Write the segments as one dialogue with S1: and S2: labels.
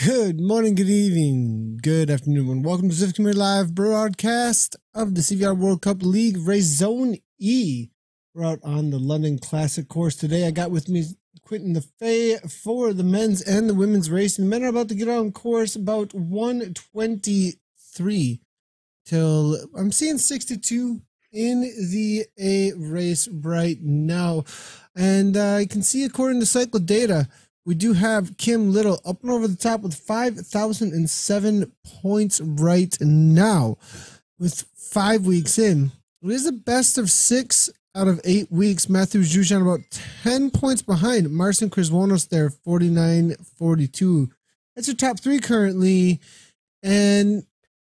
S1: Good morning, good evening, good afternoon, and welcome to Zwift Community Live broadcast of the CVR World Cup League Race Zone E. We're out on the London Classic course today. I got with me Quentin Lefay for the men's and the women's race. And the men are about to get on course about 1:23 till I'm seeing 62 in the A race right now. And I can see, according to Cycle Data, we do have Kim Little up and over the top with 5,007 points right now with 5 weeks in. It is the best of 6 out of 8 weeks. Matthew Jujan about 10 points behind. Marcin Krzwonos there, 49-42. That's your top 3 currently. And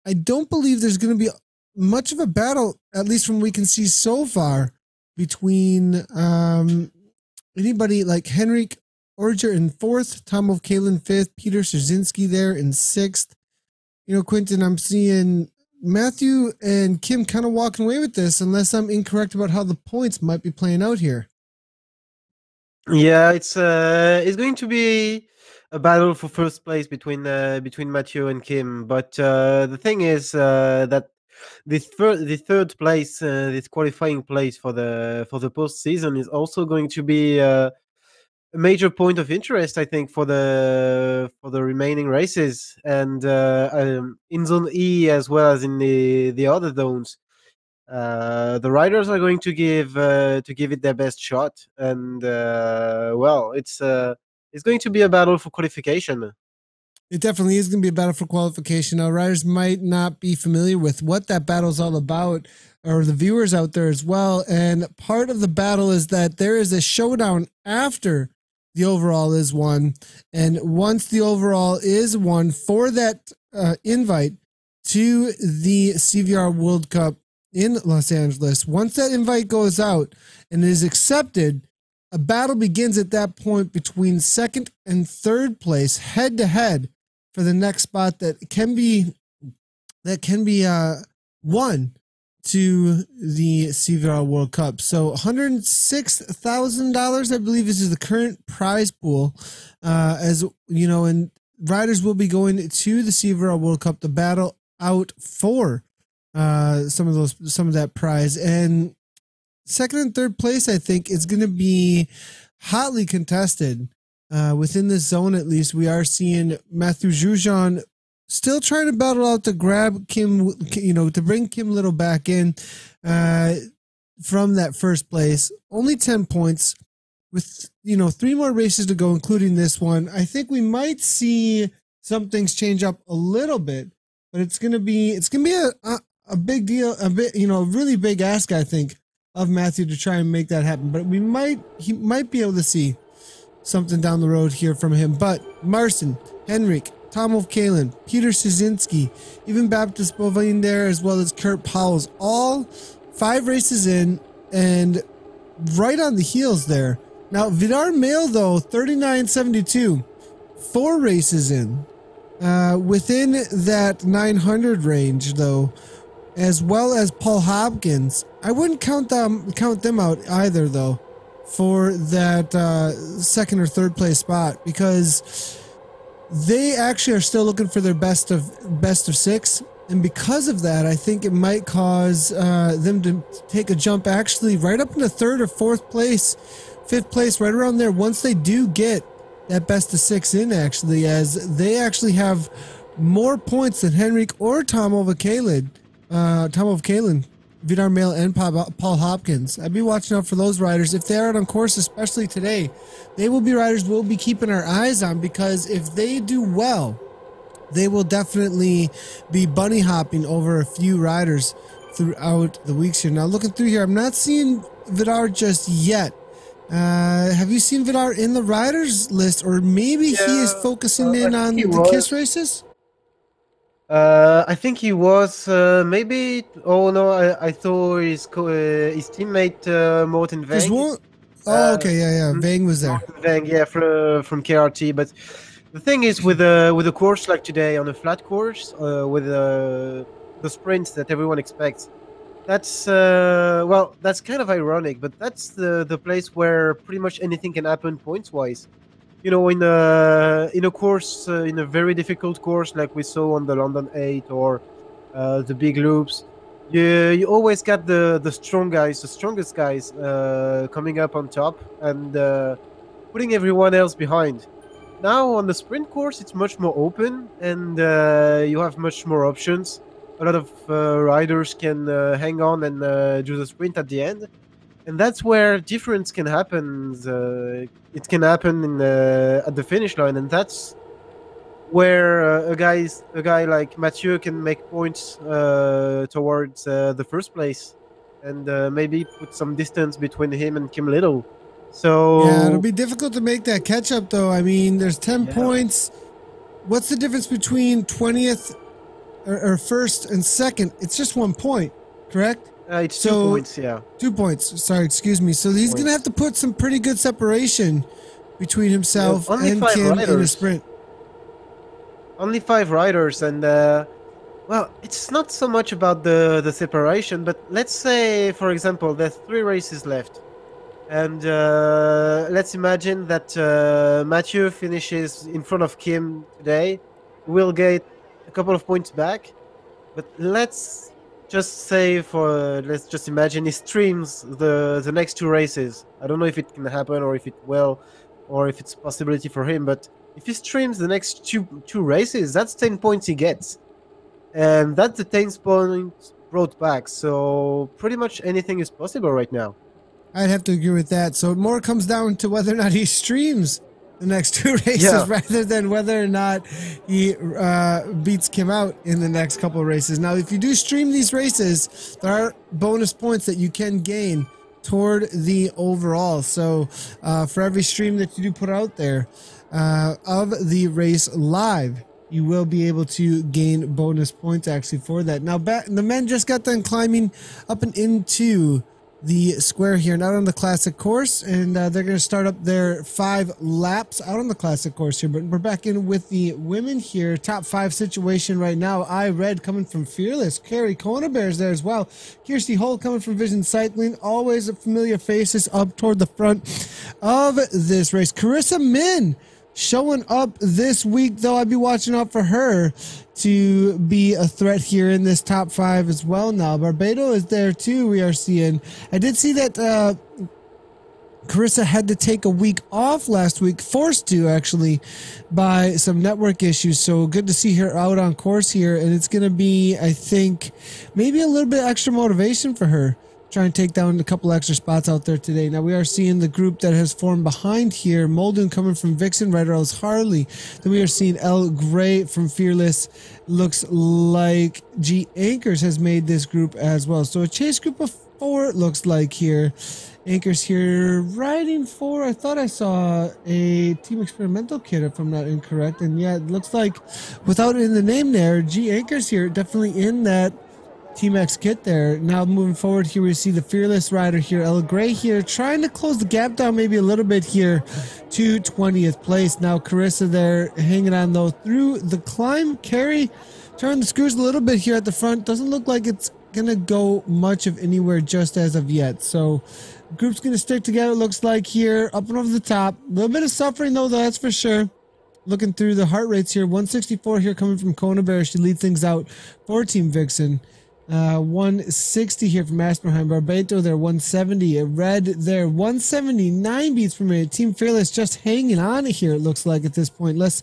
S1: I don't believe there's going to be much of a battle, at least from what we can see so far, between anybody like Henrik Orger in 4th, Tom O'Kalin 5th, Peter Szynski there in 6th. You know, Quentin, I'm seeing Matthew and Kim kind of walking away with this, unless I'm incorrect about how the points might be playing out here.
S2: Yeah, it's going to be a battle for first place between Matthew and Kim. But the thing is that this third place, this qualifying place for the postseason, is also going to be a major point of interest, I think, for the remaining races, and in Zone E as well as in the other zones. The riders are going to give it their best shot, and well, it's going to be a battle for qualification.
S1: It definitely is going to be a battle for qualification. Now, riders might not be familiar with what that battle is all about, or the viewers out there as well. And part of the battle is that there is a showdown after the overall is won. And once the overall is won for that invite to the CVR World Cup in Los Angeles, once that invite goes out and is accepted, a battle begins at that point between 2nd and 3rd place, head to head, for the next spot that can be won to the CVR World Cup. So $106,000, I believe, is the current prize pool. As you know, and riders will be going to the CVR World Cup to battle out for some of that prize. And 2nd and 3rd place, I think, is going to be hotly contested within this zone. At least we are seeing Matthew Jujan still trying to battle out to grab Kim, to bring Kim Little back in from that first place. Only 10 points with, 3 more races to go, including this one. I think we might see some things change up a little bit, but it's going to be a big deal, a bit, a really big ask, I think, of Matthew to try and make that happen. But he might be able to see something down the road here from him. But Marcin, Henrik, Tom O'Kalin, Peter Szynski, even Baptist Bovine there, as well as Kurt Powell's, all 5 races in and right on the heels there. Now, Vidar Mail, though, 39.72, 4 races in, within that 900 range, though, as well as Paul Hopkins. I wouldn't count them out either, though, for that 2nd or 3rd place spot, because they actually are still looking for their best of 6, and because of that, I think it might cause them to take a jump actually right up into 3rd or 4th place, 5th place, right around there, once they do get that best of 6 in, actually, as they actually have more points than Henrik or Tom O'Kalin, Vidar Mail, and Paul Hopkins. I'd be watching out for those riders. If they are out on course, especially today, they will be riders we'll be keeping our eyes on, because if they do well, they will definitely be bunny hopping over a few riders throughout the weeks here. Now, looking through here, I'm not seeing Vidar just yet. Have you seen Vidar in the riders list, or maybe he is focusing in on the KISS races?
S2: I think he was maybe. Oh no, I thought his teammate Morten Vang.
S1: Oh, okay, yeah. Vang was there.
S2: Vang, yeah, from KRT. But the thing is, with a course like today, on a flat course, with the sprints that everyone expects, that's well, that's kind of ironic. But that's the place where pretty much anything can happen points wise. in a course, in a very difficult course like we saw on the London 8 or the big loops, you always got the strong guys, the strongest guys coming up on top and putting everyone else behind. Now on the sprint course, it's much more open and you have much more options. A lot of riders can hang on and do the sprint at the end, and that's where difference can happen. It can happen at the finish line, and that's where a guy like Mathieu can make points towards the first place, and maybe put some distance between him and Kim Little. So
S1: Yeah, it'll be difficult to make that catch up, though. I mean, there's 10
S2: Yeah.
S1: points. What's the difference between 20th or first and second? It's just 1 point, correct?
S2: it's
S1: So-
S2: 2 points. Yeah.
S1: 2 points. Sorry, excuse me. So he's going to have to put some pretty good separation between himself
S2: Yeah, only
S1: and
S2: 5
S1: Kim in a
S2: riders.
S1: sprint.
S2: Only 5 riders, and well, it's not so much about the separation, but let's say, for example, there's 3 races left, and let's imagine that Mathieu finishes in front of Kim today. We'll get a couple of points back, but let's just imagine he streams the next 2 races. I don't know if it can happen or if it will, or if it's a possibility for him, but if he streams the next two races, that's 10 points he gets. And that's the 10 points brought back. So pretty much anything is possible right now.
S1: I'd have to agree with that. So it more comes down to whether or not he streams the next 2 races
S2: Yeah.
S1: rather than whether or not he beats Kim out in the next couple of races. Now, if you do stream these races, there are bonus points that you can gain toward the overall. So for every stream that you do put out there of the race live, you will be able to gain bonus points actually for that. Now, the men just got done climbing up and into the square here, not on the classic course, and they're going to start up their 5 laps out on the classic course here. But we're back in with the women here. Top 5 situation right now. I Red coming from Fearless. Carrie Kona Bears there as well. Kirsty Holt coming from Vision Cycling. Always familiar faces up toward the front of this race. Carissa Min showing up this week, though. I'd be watching out for her to be a threat here in this top 5 as well. Now Barbado is there too. We are seeing, I did see that Carissa had to take a week off last week, forced to actually by some network issues, so good to see her out on course here, and it's going to be, I think, maybe a little bit extra motivation for her. Try and take down a couple extra spots out there today. Now we are seeing the group that has formed behind here. Muldoon coming from Vixen, Red Rose Harley. Then we are seeing L Gray from Fearless. Looks like G Anchors has made this group as well. So a chase group of 4 it looks like here. Anchors here riding for, I thought I saw a Team Experimental kit if I'm not incorrect. And yeah, it looks like without it in the name there, G Anchors here definitely in that Team X kit there. Now moving forward here, we see the Fearless rider here, El Gray here, trying to close the gap down maybe a little bit here to 20th place. Now Carissa there hanging on though through the climb. Carrie turning the screws a little bit here at the front. Doesn't look like it's gonna go much of anywhere just as of yet. So group's gonna stick together, looks like here, up and over the top. A little bit of suffering though, that's for sure. Looking through the heart rates here, 164 here coming from Kona Bear. She leads things out for Team Vixen. 160 here from Asperheim. Barbato there, 170. Red there, 179 beats per minute. Team Fearless just hanging on here, it looks like, at this point. Unless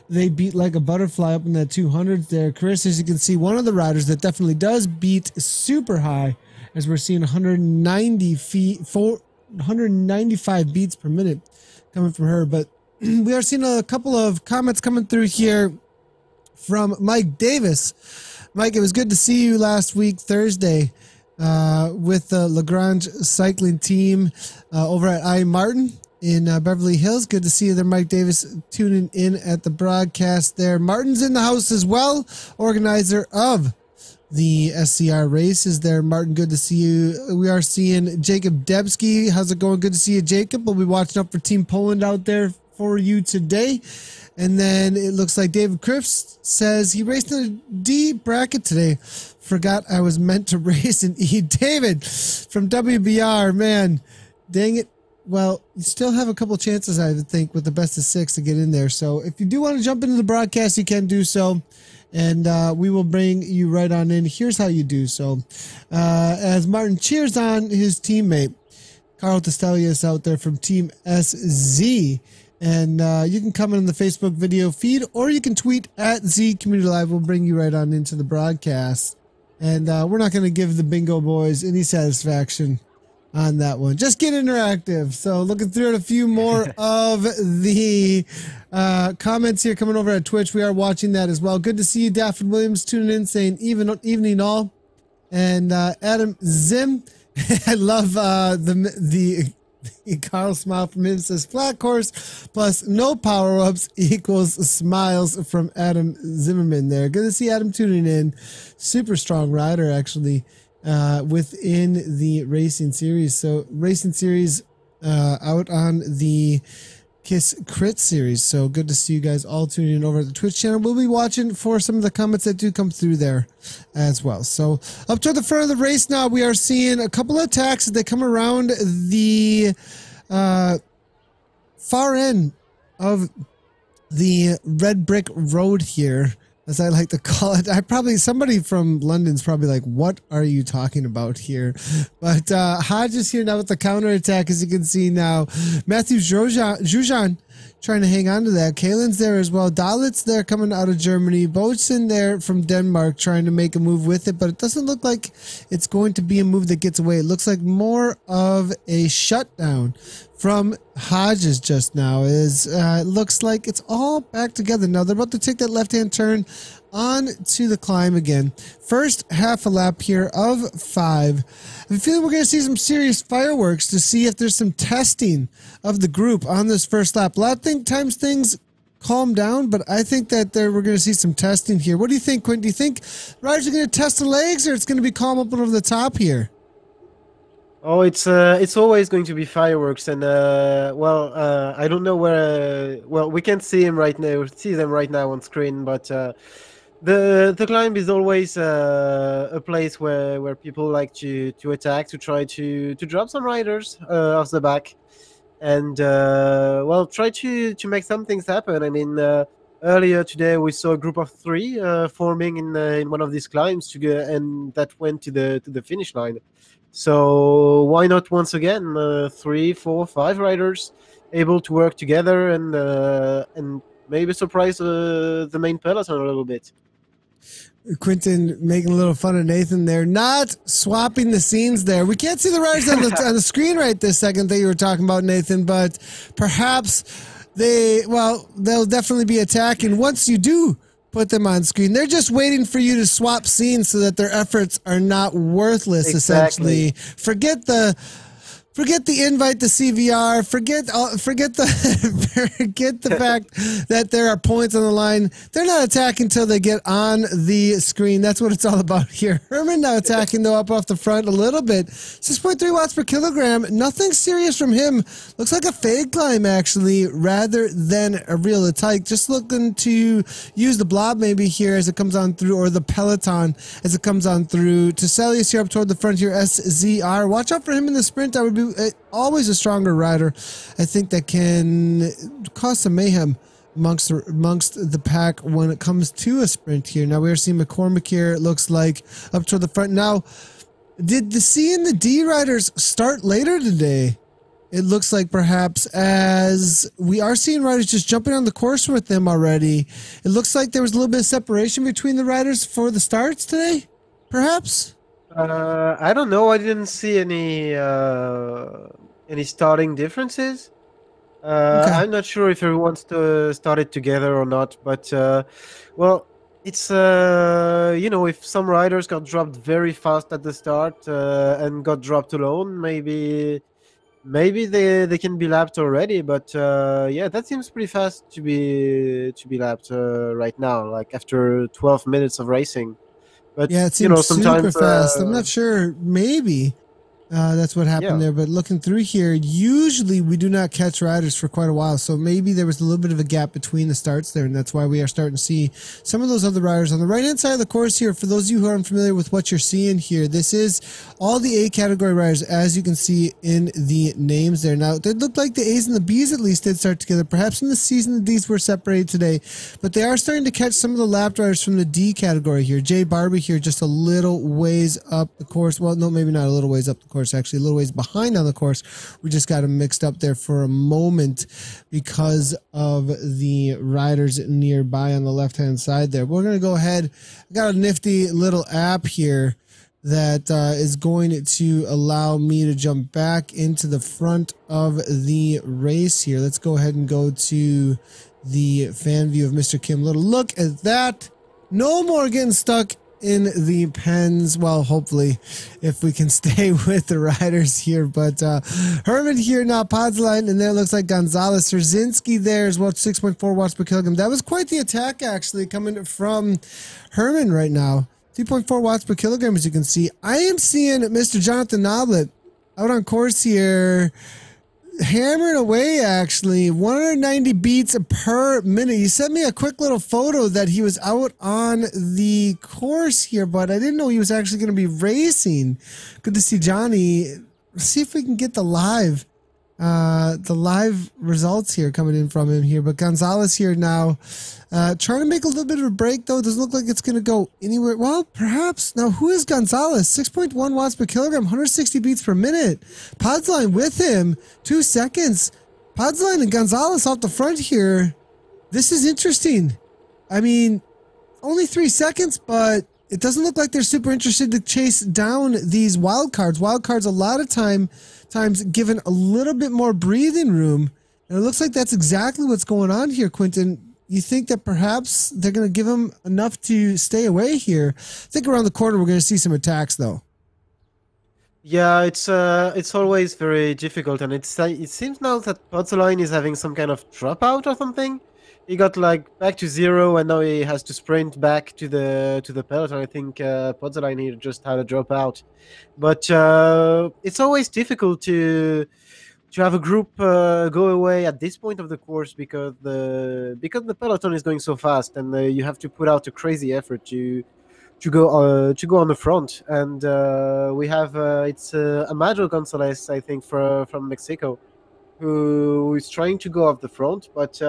S1: they beat like a butterfly up in that 200s there. Chris, as you can see, one of the riders that definitely does beat super high, as we're seeing 195 beats per minute coming from her. But we are seeing a couple of comments coming through here from Mike Davis. Mike, it was good to see you last week, Thursday, with the Lagrange cycling team over at I Martin in Beverly Hills. Good to see you there, Mike Davis, tuning in at the broadcast there. Martin's in the house as well, organizer of the SCR races there. Martin, good to see you. We are seeing Jacob Debsky. How's it going? Good to see you, Jacob. We'll be watching up for Team Poland out there for you today. And then it looks like David Cripps says he raced in a D bracket today. Forgot I was meant to race in E. David from WBR, man, dang it. well, you still have a couple chances, I would think, with the best of 6 to get in there. So if you do want to jump into the broadcast, you can do so. And we will bring you right on in. Here's how you do so. As Martin cheers on his teammate, Carl Testelius out there from Team SZ. And you can comment on the Facebook video feed, or you can tweet at Z Community Live. We'll bring you right on into the broadcast. And we're not going to give the Bingo Boys any satisfaction on that one. Just get interactive. So looking through at a few more of the comments here coming over at Twitch. We are watching that as well. Good to see you, Daphne Williams, tuning in, saying evening all. And Adam Zim, I love the Carl smile from him, says flat course plus no power-ups equals smiles from Adam Zimmerman there. Good to see Adam tuning in. Super strong rider, actually, within the racing series. So racing series out on the Kiss Crit series. So good to see you guys all tuning in over at the Twitch channel. We'll be watching for some of the comments that do come through there as well. So up to the front of the race now, we are seeing a couple of attacks as they come around the far end of the red brick road here, as I like to call it. Somebody from London's probably like, what are you talking about here? But Hodge is here now with the counter attack, as you can see now. Matthew Jujan trying to hang on to that. Kalen's there as well. Dalit's there coming out of Germany. Boatson there from Denmark trying to make a move with it, but it doesn't look like it's going to be a move that gets away. It looks like more of a shutdown from Hodges just now. It looks like it's all back together now. They're about to take that left-hand turn on to the climb again. First half a lap here of 5. I feel we're going to see some serious fireworks to see if there's some testing of the group on this first lap. A lot of times things calm down, but I think that we're going to see some testing here. What do you think, Quinn? Do you think riders are going to test the legs, or it's going to be calm up over the top here?
S2: Oh, it's always going to be fireworks, and I don't know where. Well, we can't see them right now on screen, but the climb is always a place where people like to attack, to try to drop some riders off the back, and try to make some things happen. I mean, earlier today we saw a group of 3 forming in one of these climbs and that went to the finish line. So why not once again 3, 4, 5 riders able to work together and maybe surprise the main peloton a little bit.
S1: Quentin making a little fun of Nathan there, not swapping the scenes there. We can't see the riders on the screen right this second that you were talking about, Nathan, but perhaps they'll definitely be attacking once you do put them on screen. They're just waiting for you to swap scenes so that their efforts are not worthless,
S2: exactly.
S1: Essentially. Forget the invite to CVR. Forget the fact that there are points on the line. They're not attacking until they get on the screen. That's what it's all about here. Herman now attacking though up off the front a little bit. 6.3 watts per kilogram. Nothing serious from him. Looks like a fade climb actually, rather than a real attack. Just looking to use the blob maybe here as it comes on through, or the peloton as it comes on through. Teselius here up toward the front here. SZR. Watch out for him in the sprint. That would be always a stronger rider. I think that can cause some mayhem amongst the pack when it comes to a sprint here. Now we are seeing McCormick here, it looks like, up toward the front. Now, did the C and the D riders start later today? It looks like perhaps, as we are seeing riders just jumping on the course with them already. It looks like there was a little bit of separation between the riders for the starts today, perhaps?
S2: I don't know. I didn't see any starting differences. Okay. I'm not sure if everyone's started together or not, but it's if some riders got dropped very fast at the start and got dropped alone, maybe they can be lapped already. But that seems pretty fast to be lapped right now, like after 12 minutes of racing. But
S1: yeah, it seems sometimes super fast. I'm not sure. Maybe That's what happened
S2: Yeah.
S1: there. But looking through here, usually we do not catch riders for quite a while. So maybe there was a little bit of a gap between the starts there. And that's why we are starting to see some of those other riders on the right hand side of the course here. For those of you who are unfamiliar with what you're seeing here, this is all the A category riders, as you can see in the names there. Now, it looked like the A's and the B's at least did start together. Perhaps in the season, the D's were separated today. But they are starting to catch some of the lap riders from the D category here. Jay Barbie here just a little ways up the course. Well, no, maybe not a little ways up the course. Actually, a little ways behind on the course. We just got them mixed up there for a moment because of the riders nearby on the left hand side there. We're going to go ahead. I got a nifty little app here that is going to allow me to jump back into the front of the race here. Let's go ahead and go to the fan view of Mr. Kim Little. Look at that. No more getting stuck in the pens. Well, hopefully, if we can stay with the riders here. But Herman here now, Podsline, and then it looks like Gonzalez. Szerzynski there as well, 6.4 watts per kilogram. That was quite the attack, actually, coming from Herman right now. 2.4 watts per kilogram, as you can see. I am seeing Mr. Jonathan Noblet out on course here, hammering away, actually. 190 beats per minute. He sent me a quick little photo that he was out on the course here, but I didn't know he was actually going to be racing. Good to see Johnny. Let's see if we can get the live results here coming in from him here. But Gonzalez here now, trying to make a little bit of a break, though. Doesn't look like it's going to go anywhere. Well, perhaps. Now, who is Gonzalez? 6.1 watts per kilogram, 160 beats per minute. Podsline with him, 2 seconds. Podsline and Gonzalez off the front here. This is interesting. I mean, only 3 seconds, but it doesn't look like they're super interested to chase down these wild cards. Wild cards a lot of times given a little bit more breathing room. And it looks like that's exactly what's going on here, Quentin. You think that perhaps they're going to give him enough to stay away here? I think around the corner we're going to see some attacks, though.
S2: Yeah, it's always very difficult, and it seems now that Podzline is having some kind of dropout or something. He got like back to zero, and now he has to sprint back to the peloton. I think Podzline here just had a dropout, but it's always difficult to have a group go away at this point of the course because the peloton is going so fast, and you have to put out a crazy effort to go on the front. And we have it's Amado Gonzalez, I think, from Mexico, who is trying to go off the front, but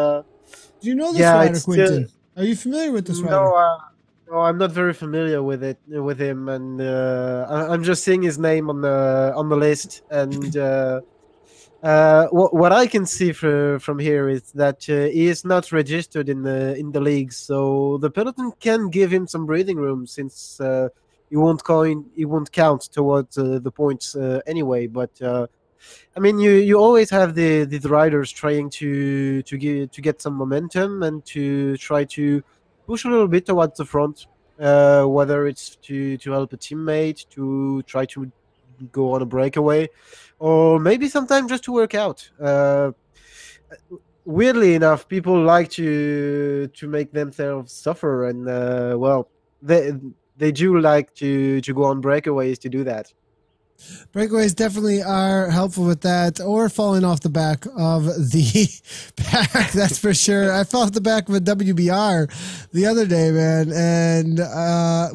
S1: do you know this
S2: yeah,
S1: rider, Quentin? Are you familiar with this rider?
S2: No, I'm not very familiar with him, and I'm just seeing his name on the list. And what I can see from here is that he is not registered in the league, so the peloton can give him some breathing room since he won't count towards the points anyway. But I mean, you always have the riders trying to get some momentum and to try to push a little bit towards the front, whether it's to help a teammate, to try to go on a breakaway, or maybe sometimes just to work out. Weirdly enough, people like to make themselves suffer, and well, they do like to go on breakaways to do that.
S1: Breakaways definitely are helpful with that, or falling off the back of the pack, that's for sure. I fell off the back of a WBR the other day, man, and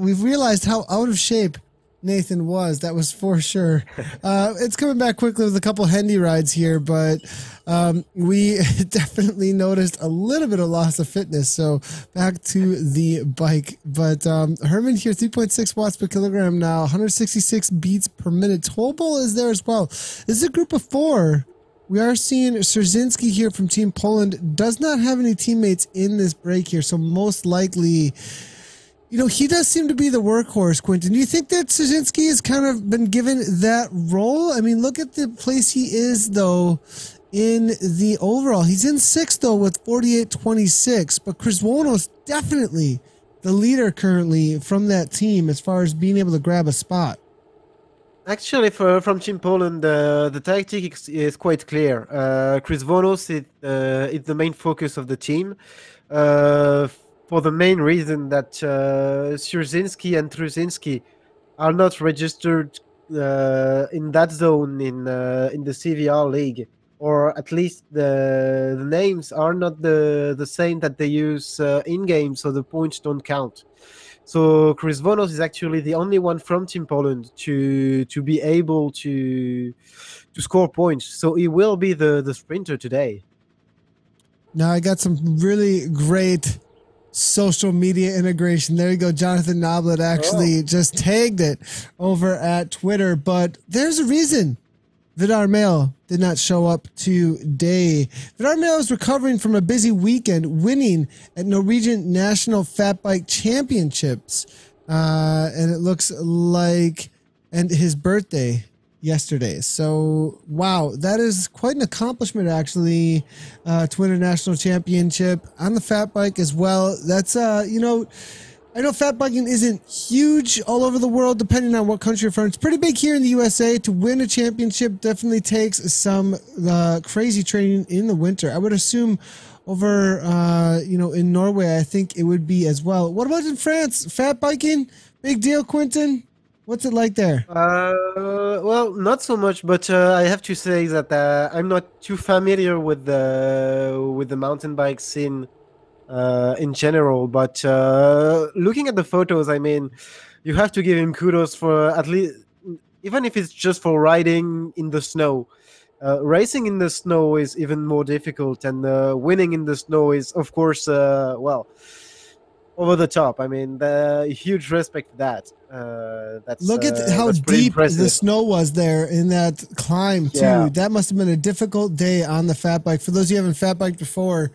S1: we've realized how out of shape Nathan was. That was for sure. It's coming back quickly with a couple Hendy rides here, but we definitely noticed a little bit of loss of fitness. So back to the bike. But Herman here, 3.6 watts per kilogram now, 166 beats per minute. Tolbol is there as well. This is a group of 4. We are seeing Szerzynski here from Team Poland. Does not have any teammates in this break here, so most likely, you know, he does seem to be the workhorse, Quentin. Do you think that Szerzynski has kind of been given that role? I mean, look at the place he is, though, in the overall. He's in 6th, though, with 48.26. But Krzywonos definitely the leader currently from that team as far as being able to grab a spot.
S2: Actually, from Team Poland, the tactic is quite clear. Krzywonos is the main focus of the team. For the main reason that Szerzynski and Trusinski are not registered in that zone in the CVR league, or at least the names are not the same that they use in game, so the points don't count. So Chris Vonos is actually the only one from Team Poland to be able to score points. So he will be the sprinter today.
S1: Now I got some really great social media integration. There you go. Jonathan Noblet actually just tagged it over at Twitter, but there's a reason Vidar Mail did not show up today. Vidar Mail is recovering from a busy weekend, winning at Norwegian National Fat Bike Championships. And it looks like, and his birthday yesterday. So, wow, that is quite an accomplishment, actually, to win a national championship on the fat bike as well. That's, you know, I know fat biking isn't huge all over the world, depending on what country you're from. It's pretty big here in the USA. To win a championship definitely takes some crazy training in the winter. I would assume over, you know, in Norway, I think it would be as well. What about in France? Fat biking? Big deal, Quentin? What's it like there?
S2: Well, not so much, but I have to say that I'm not too familiar with the mountain bike scene in general. But looking at the photos, I mean, you have to give him kudos for at least, even if it's just for riding in the snow. Racing in the snow is even more difficult, and winning in the snow is, of course, well, over the top. I mean, the huge respect for that.
S1: Look at how
S2: that's pretty
S1: deep
S2: impressive.
S1: the snow was there in that climb too.
S2: Yeah.
S1: That must have been a difficult day on the fat bike. For those of you who haven't fat biked before,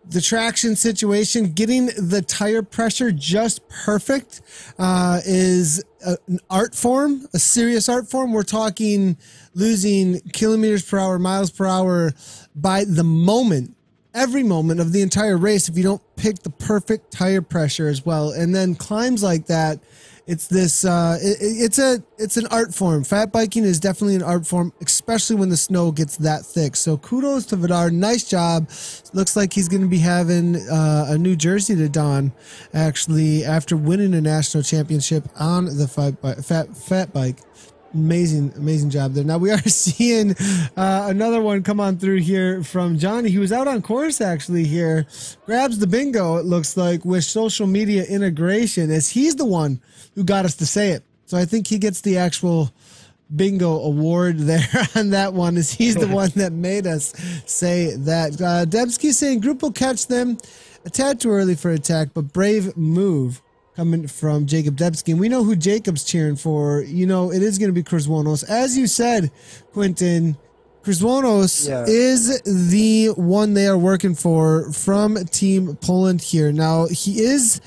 S1: the traction situation, getting the tire pressure just perfect is an art form, a serious art form. We're talking losing kilometers per hour, miles per hour by the moment, every moment of the entire race if you don't pick the perfect tire pressure as well. And then climbs like that, it's this it's an art form. Fat biking is definitely an art form, especially when the snow gets that thick. So kudos to Vidar. Nice job. Looks like he's going to be having a new jersey to don, actually, after winning a national championship on the fat bike. Amazing job there. Now we are seeing another one come on through here from Johnny. He was out on course actually here. Grabs the bingo, it looks like, with social media integration, as he's the one who got us to say it. So I think he gets the actual bingo award there on that one, as he's the one that made us say that. Debsky saying group will catch them a tad too early for attack, but brave move coming from Jacob Debsky. And we know who Jacob's cheering for. You know, it is going to be Krzywonos. As you said, Quentin, Krzywonos is the one they are working for from Team Poland here. Now, he is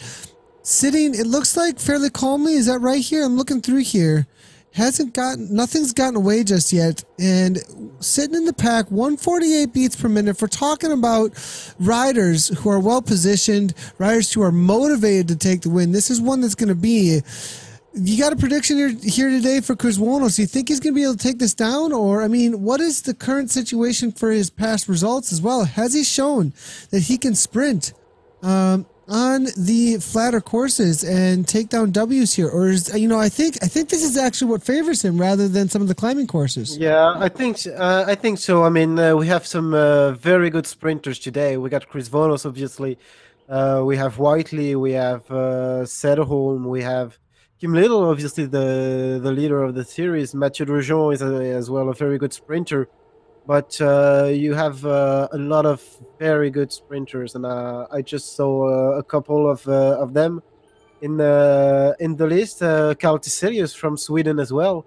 S1: sitting, it looks like, fairly calmly. Is that right here? I'm looking through here. Nothing's gotten away just yet, and sitting in the pack, 148 beats per minute. If we're talking about riders who are well positioned, riders who are motivated to take the win, this is one that's going to be. You got a prediction here today for Krzywonos? Do you think he's going to be able to take this down, or I mean, what is the current situation for his past results as well? Has he shown that he can sprint on the flatter courses and take down W's here, or is, you know, I think this is actually what favors him rather than some of the climbing courses.
S2: Yeah, I think so. I mean, we have some very good sprinters today. We got Krzywonos, obviously. We have Whiteley. We have Sederholm. We have Kim Little, obviously the leader of the series. Mathieu Drujon is as well a very good sprinter. But you have a lot of very good sprinters, and I just saw a couple of them in the list. Carl Tiselius from Sweden as well.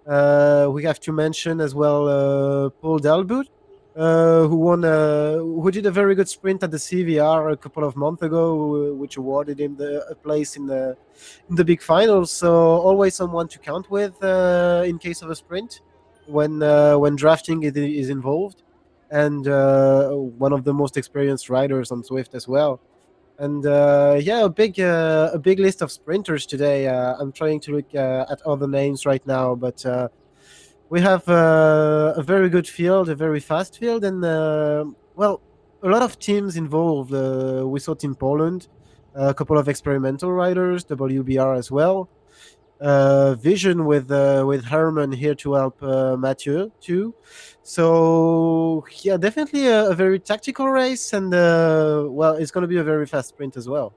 S2: We have to mention as well Paul Dalbut, who did a very good sprint at the CVR a couple of months ago, which awarded him a place in the big finals. So always someone to count with in case of a sprint when drafting is involved, and one of the most experienced riders on Zwift as well. And yeah, a big list of sprinters today. I'm trying to look at other names right now, but we have a very good field, a very fast field, and well, a lot of teams involved. We saw Team Poland, a couple of experimental riders, WBR as well. vision with Herman here to help Mathieu too. So yeah, definitely a very tactical race, and well, it's going to be a very fast sprint as well.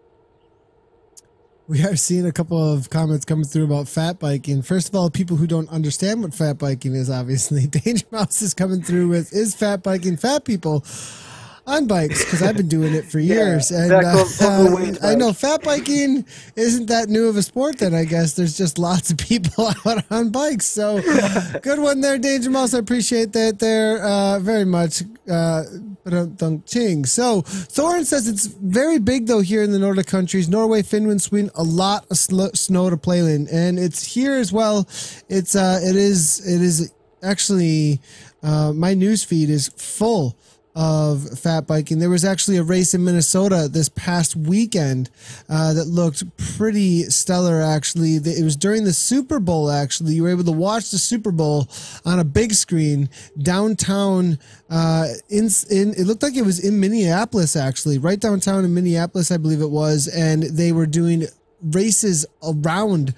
S1: We are seeing a couple of comments coming through about fat biking. First of all, people who don't understand what fat biking is, obviously. Danger Mouse is coming through with, is fat biking fat people on bikes? Because I've been doing it for years. And I know fat biking isn't that new of a sport then, I guess. There's just lots of people out on bikes. So good one there, Danger Mouse. I appreciate that there very much. Ching. So Thorin says it's very big though here in the Nordic countries, Norway, Finland, Sweden, a lot of snow to play in, and it's here as well. It is actually my news feed is full of fat biking. There was actually a race in Minnesota this past weekend that looked pretty stellar. Actually, it was during the Super Bowl. Actually, you were able to watch the Super Bowl on a big screen downtown. It looked like it was in Minneapolis, actually, right downtown in Minneapolis, I believe it was, and they were doing races around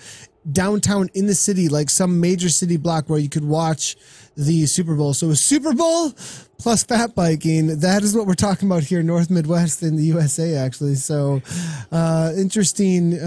S1: downtown in the city, like some major city block where you could watch the Super Bowl. So a Super Bowl plus fat biking, that is what we're talking about here, North Midwest in the USA, actually. So interesting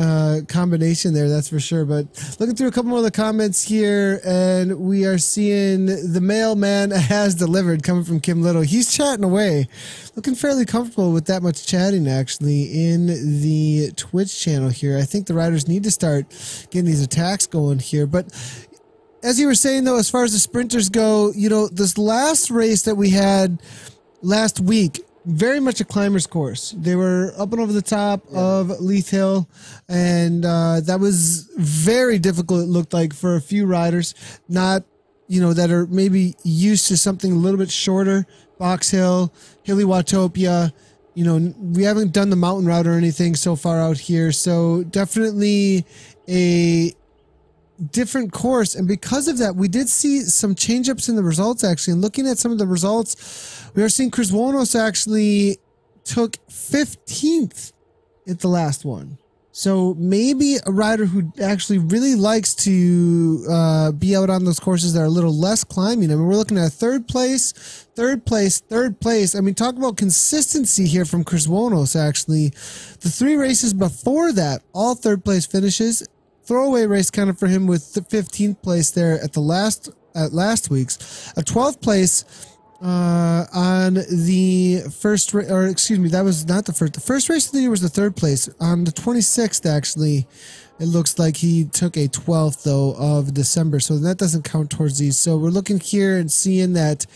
S1: combination there, that's for sure. But looking through a couple more of the comments here, and we are seeing the mailman has delivered coming from Kim Little. He's chatting away, looking fairly comfortable with that much chatting, actually, in the Twitch channel here. I think the riders need to start getting these attacks going here. But as you were saying, though, as far as the sprinters go, you know, this last race that we had last week, very much a climber's course. They were up and over the top of Leith Hill, and that was very difficult, it looked like, for a few riders, not, you know, that are maybe used to something a little bit shorter. Box Hill, Hilly Watopia, you know, we haven't done the mountain route or anything so far out here, so definitely a different course. And because of that, we did see some change ups in the results, actually. And looking at some of the results, we are seeing Chris Wonos actually took 15th at the last one. So maybe a rider who actually really likes to be out on those courses that are a little less climbing. I mean, we're looking at third place, third place, third place. I mean, talk about consistency here from Chris Wonos, actually. The 3 races before that, all third place finishes. Throwaway race kind of for him with the 15th place there at last week's, a 12th place on the first, or excuse me, that was not the first. The first race of the year was the 3rd place. On the 26th, actually, it looks like he took a 12th though of December, so that doesn't count towards these. So we're looking here and seeing that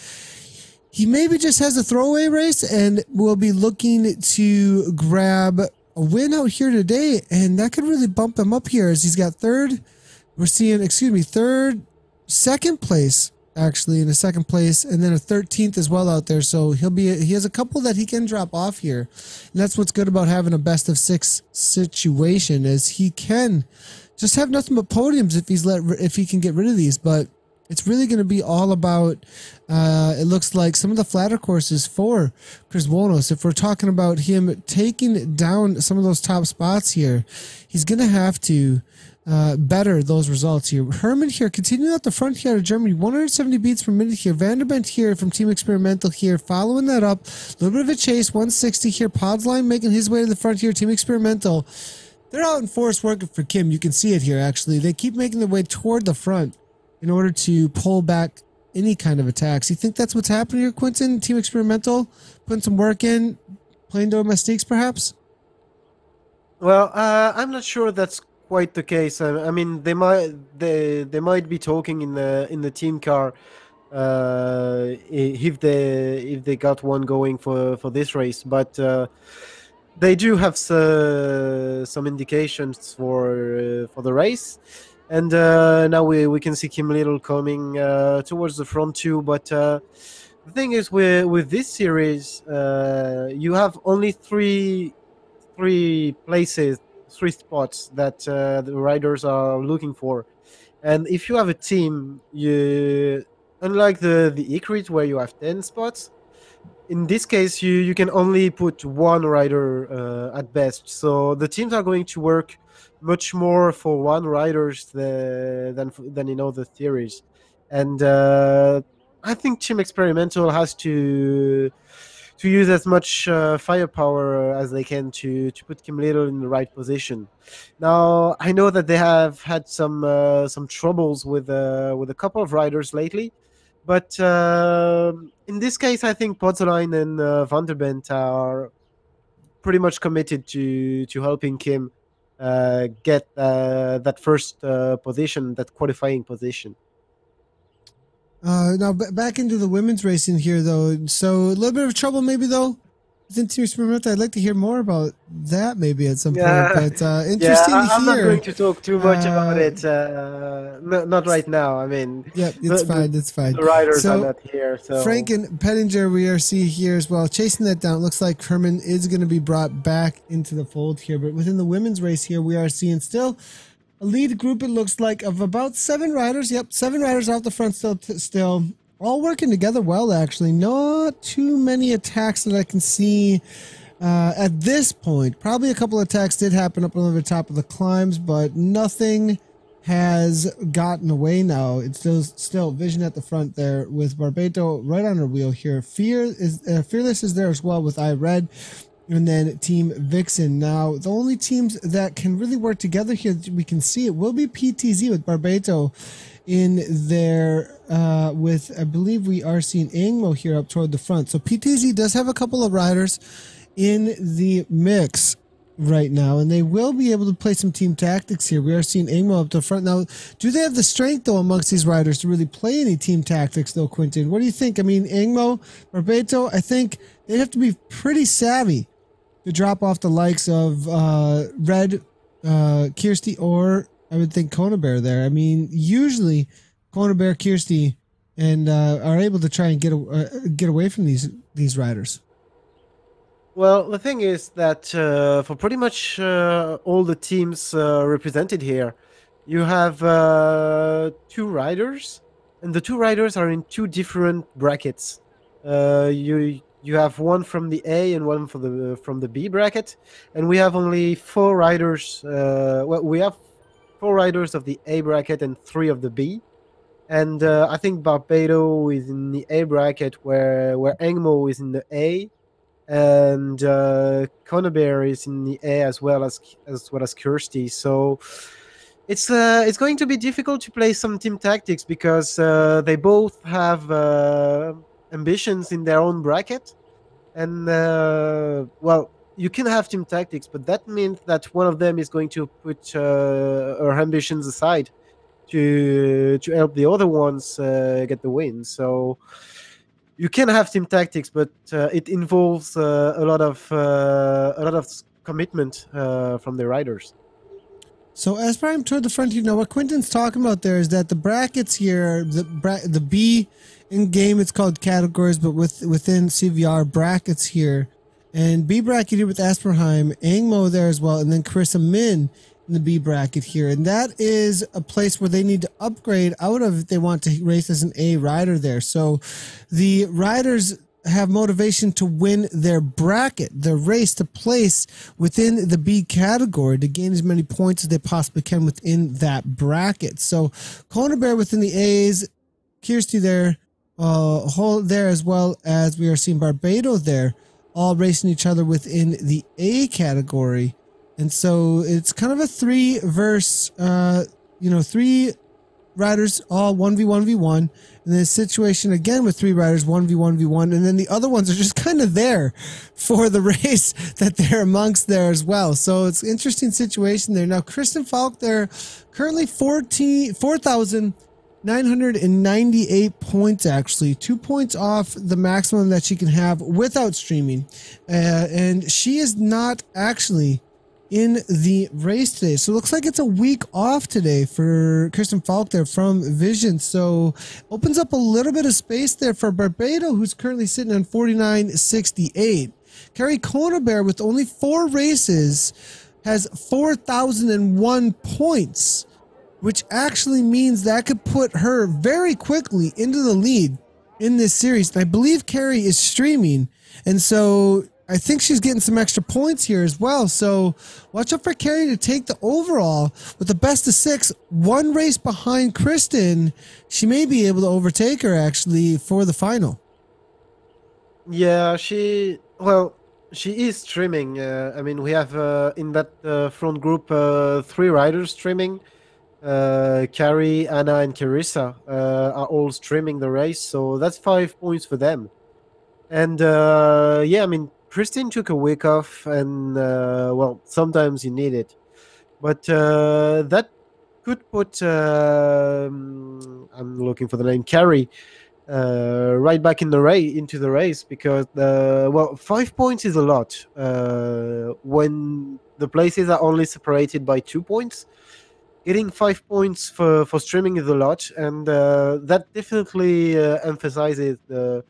S1: he maybe just has a throwaway race, and we'll be looking to grab a win out here today, and that could really bump him up here as he's got second place actually in a 2nd place, and then a 13th as well out there. So he has a couple that he can drop off here, and that's what's good about having a best of 6 situation, is he can just have nothing but podiums if he can get rid of these. But it's really going to be all about, it looks like, some of the flatter courses for Chris Wonos. If we're talking about him taking down some of those top spots here, he's going to have to better those results here. Herman here, continuing out the front here of Germany, 170 beats per minute here. Vanderbilt here from Team Experimental here, following that up. A little bit of a chase, 160 here. Podsline making his way to the front here. Team Experimental, they're out in force working for Kim. You can see it here, actually. They keep making their way toward the front in order to pull back any kind of attacks. You think that's what's happening here, Quentin? Team Experimental putting some work in, playing domestiques, perhaps?
S2: Well, I'm not sure that's quite the case. I mean, they might be talking in the team car if they got one going for this race, but they do have some indications for the race. And now we can see Kim Little coming towards the front too. But the thing is, with this series, you have only three places, 3 spots that the riders are looking for. And if you have a team, unlike the Ecrit where you have 10 spots, in this case, you can only put one rider at best. So the teams are going to work much more for one riders than in other theories, and I think Team Experimental has to use as much firepower as they can to put Kim Little in the right position. Now I know that they have had some troubles with a couple of riders lately, but in this case, I think Pozzoline and Vanderbent are pretty much committed to helping Kim get that first position, that qualifying position.
S1: Now back into the women's racing here, though. So a little bit of trouble, maybe though. Within Team Experimental, I'd like to hear more about that maybe at some
S2: Yeah,
S1: point. But
S2: yeah.
S1: interesting to
S2: I'm not
S1: hear.
S2: going to talk too much about it. Not right now. I mean,
S1: Yep, it's fine. It's fine.
S2: the riders are
S1: So
S2: not here. So
S1: Frank and Pettinger, we are seeing here as well, chasing that down. It looks like Herman is going to be brought back into the fold here. But within the women's race here, we are seeing still a lead group, it looks like, of about 7 riders. Yep, 7 riders out the front still. All working together well, actually. Not too many attacks that I can see at this point. Probably a couple of attacks did happen up on the top of the climbs, but nothing has gotten away now. It's still Vision at the front there with Barbato right on her wheel here. Fearless is there as well with iRed, and then Team Vixen. Now, the only teams that can really work together here that we can see it will be PTZ with Barbato in there with, I believe we are seeing Angmo here up toward the front. So PTZ does have a couple of riders in the mix right now, and they will be able to play some team tactics here. We are seeing Angmo up to the front. Now, do they have the strength, though, amongst these riders to really play any team tactics, though, Quentin? What do you think? I mean, Angmo, Barbato, I think they'd have to be pretty savvy to drop off the likes of Red, Kirsty, or I would think Kona Bear there. I mean, usually Kona Bear, Kirsty, and are able to try and get away from these riders.
S2: well, the thing is that for pretty much all the teams represented here, you have 2 riders, and the 2 riders are in 2 different brackets. You have one from the A and one from the B bracket, and we have only 4 riders. Well, we have 4 riders of the A bracket and 3 of the B. And I think Barbato is in the A bracket, where Angmo is in the A, and Conabear is in the A as well as Kirsty. So it's going to be difficult to play some team tactics because they both have ambitions in their own bracket, and well, you can have team tactics, but that means that one of them is going to put her ambitions aside to help the other ones get the win. So you can have team tactics, but it involves a lot of commitment from the riders.
S1: So as Prime toward the front, what Quentin's talking about there is that the brackets here, the B in game, it's called categories, but within CVR brackets here, and B bracket here with Asperheim, Angmo there as well, and then Carissa Min in the B bracket here, and that is a place where they need to upgrade out of if they want to race as an A rider there. So the riders have motivation to win their bracket, their race to place within the B category to gain as many points as they possibly can within that bracket. So Kona Bear within the A's, Kirsty there, Hole there, as well as we are seeing Barbato there, all racing each other within the A category. And so it's kind of a 3 versus 3 riders, all 1v1v1, and then a situation again with 3 riders, 1v1v1, and then the other ones are just kind of there for the race that they're amongst there as well. So it's an interesting situation there. Now, Kristen Falk there, currently 4,998 points, actually 2 points off the maximum that she can have without streaming, and she is not actually in the race today. So it looks like it's a week off today for Kristen Falk there from Vision. So opens up a little bit of space there for Barbato, who's currently sitting on 4968. Carrie Kona Bear with only 4 races has 4,001 points, which actually means that could put her very quickly into the lead in this series. And I believe Carrie is streaming. And so I think she's getting some extra points here as well. So watch out for Carrie to take the overall with the best of 6. One race behind Kristen. She may be able to overtake her actually for the final.
S2: Yeah, she is streaming. I mean, we have in that front group 3 riders streaming. Carrie, Anna, and Carissa are all streaming the race, so that's 5 points for them. And yeah, I mean, Christine took a week off, and well, sometimes you need it, but that could put I'm looking for the name, Carrie, right back in the into the race, because well, 5 points is a lot when the places are only separated by 2 points. Getting 5 points for streaming is a lot, and that definitely emphasizes the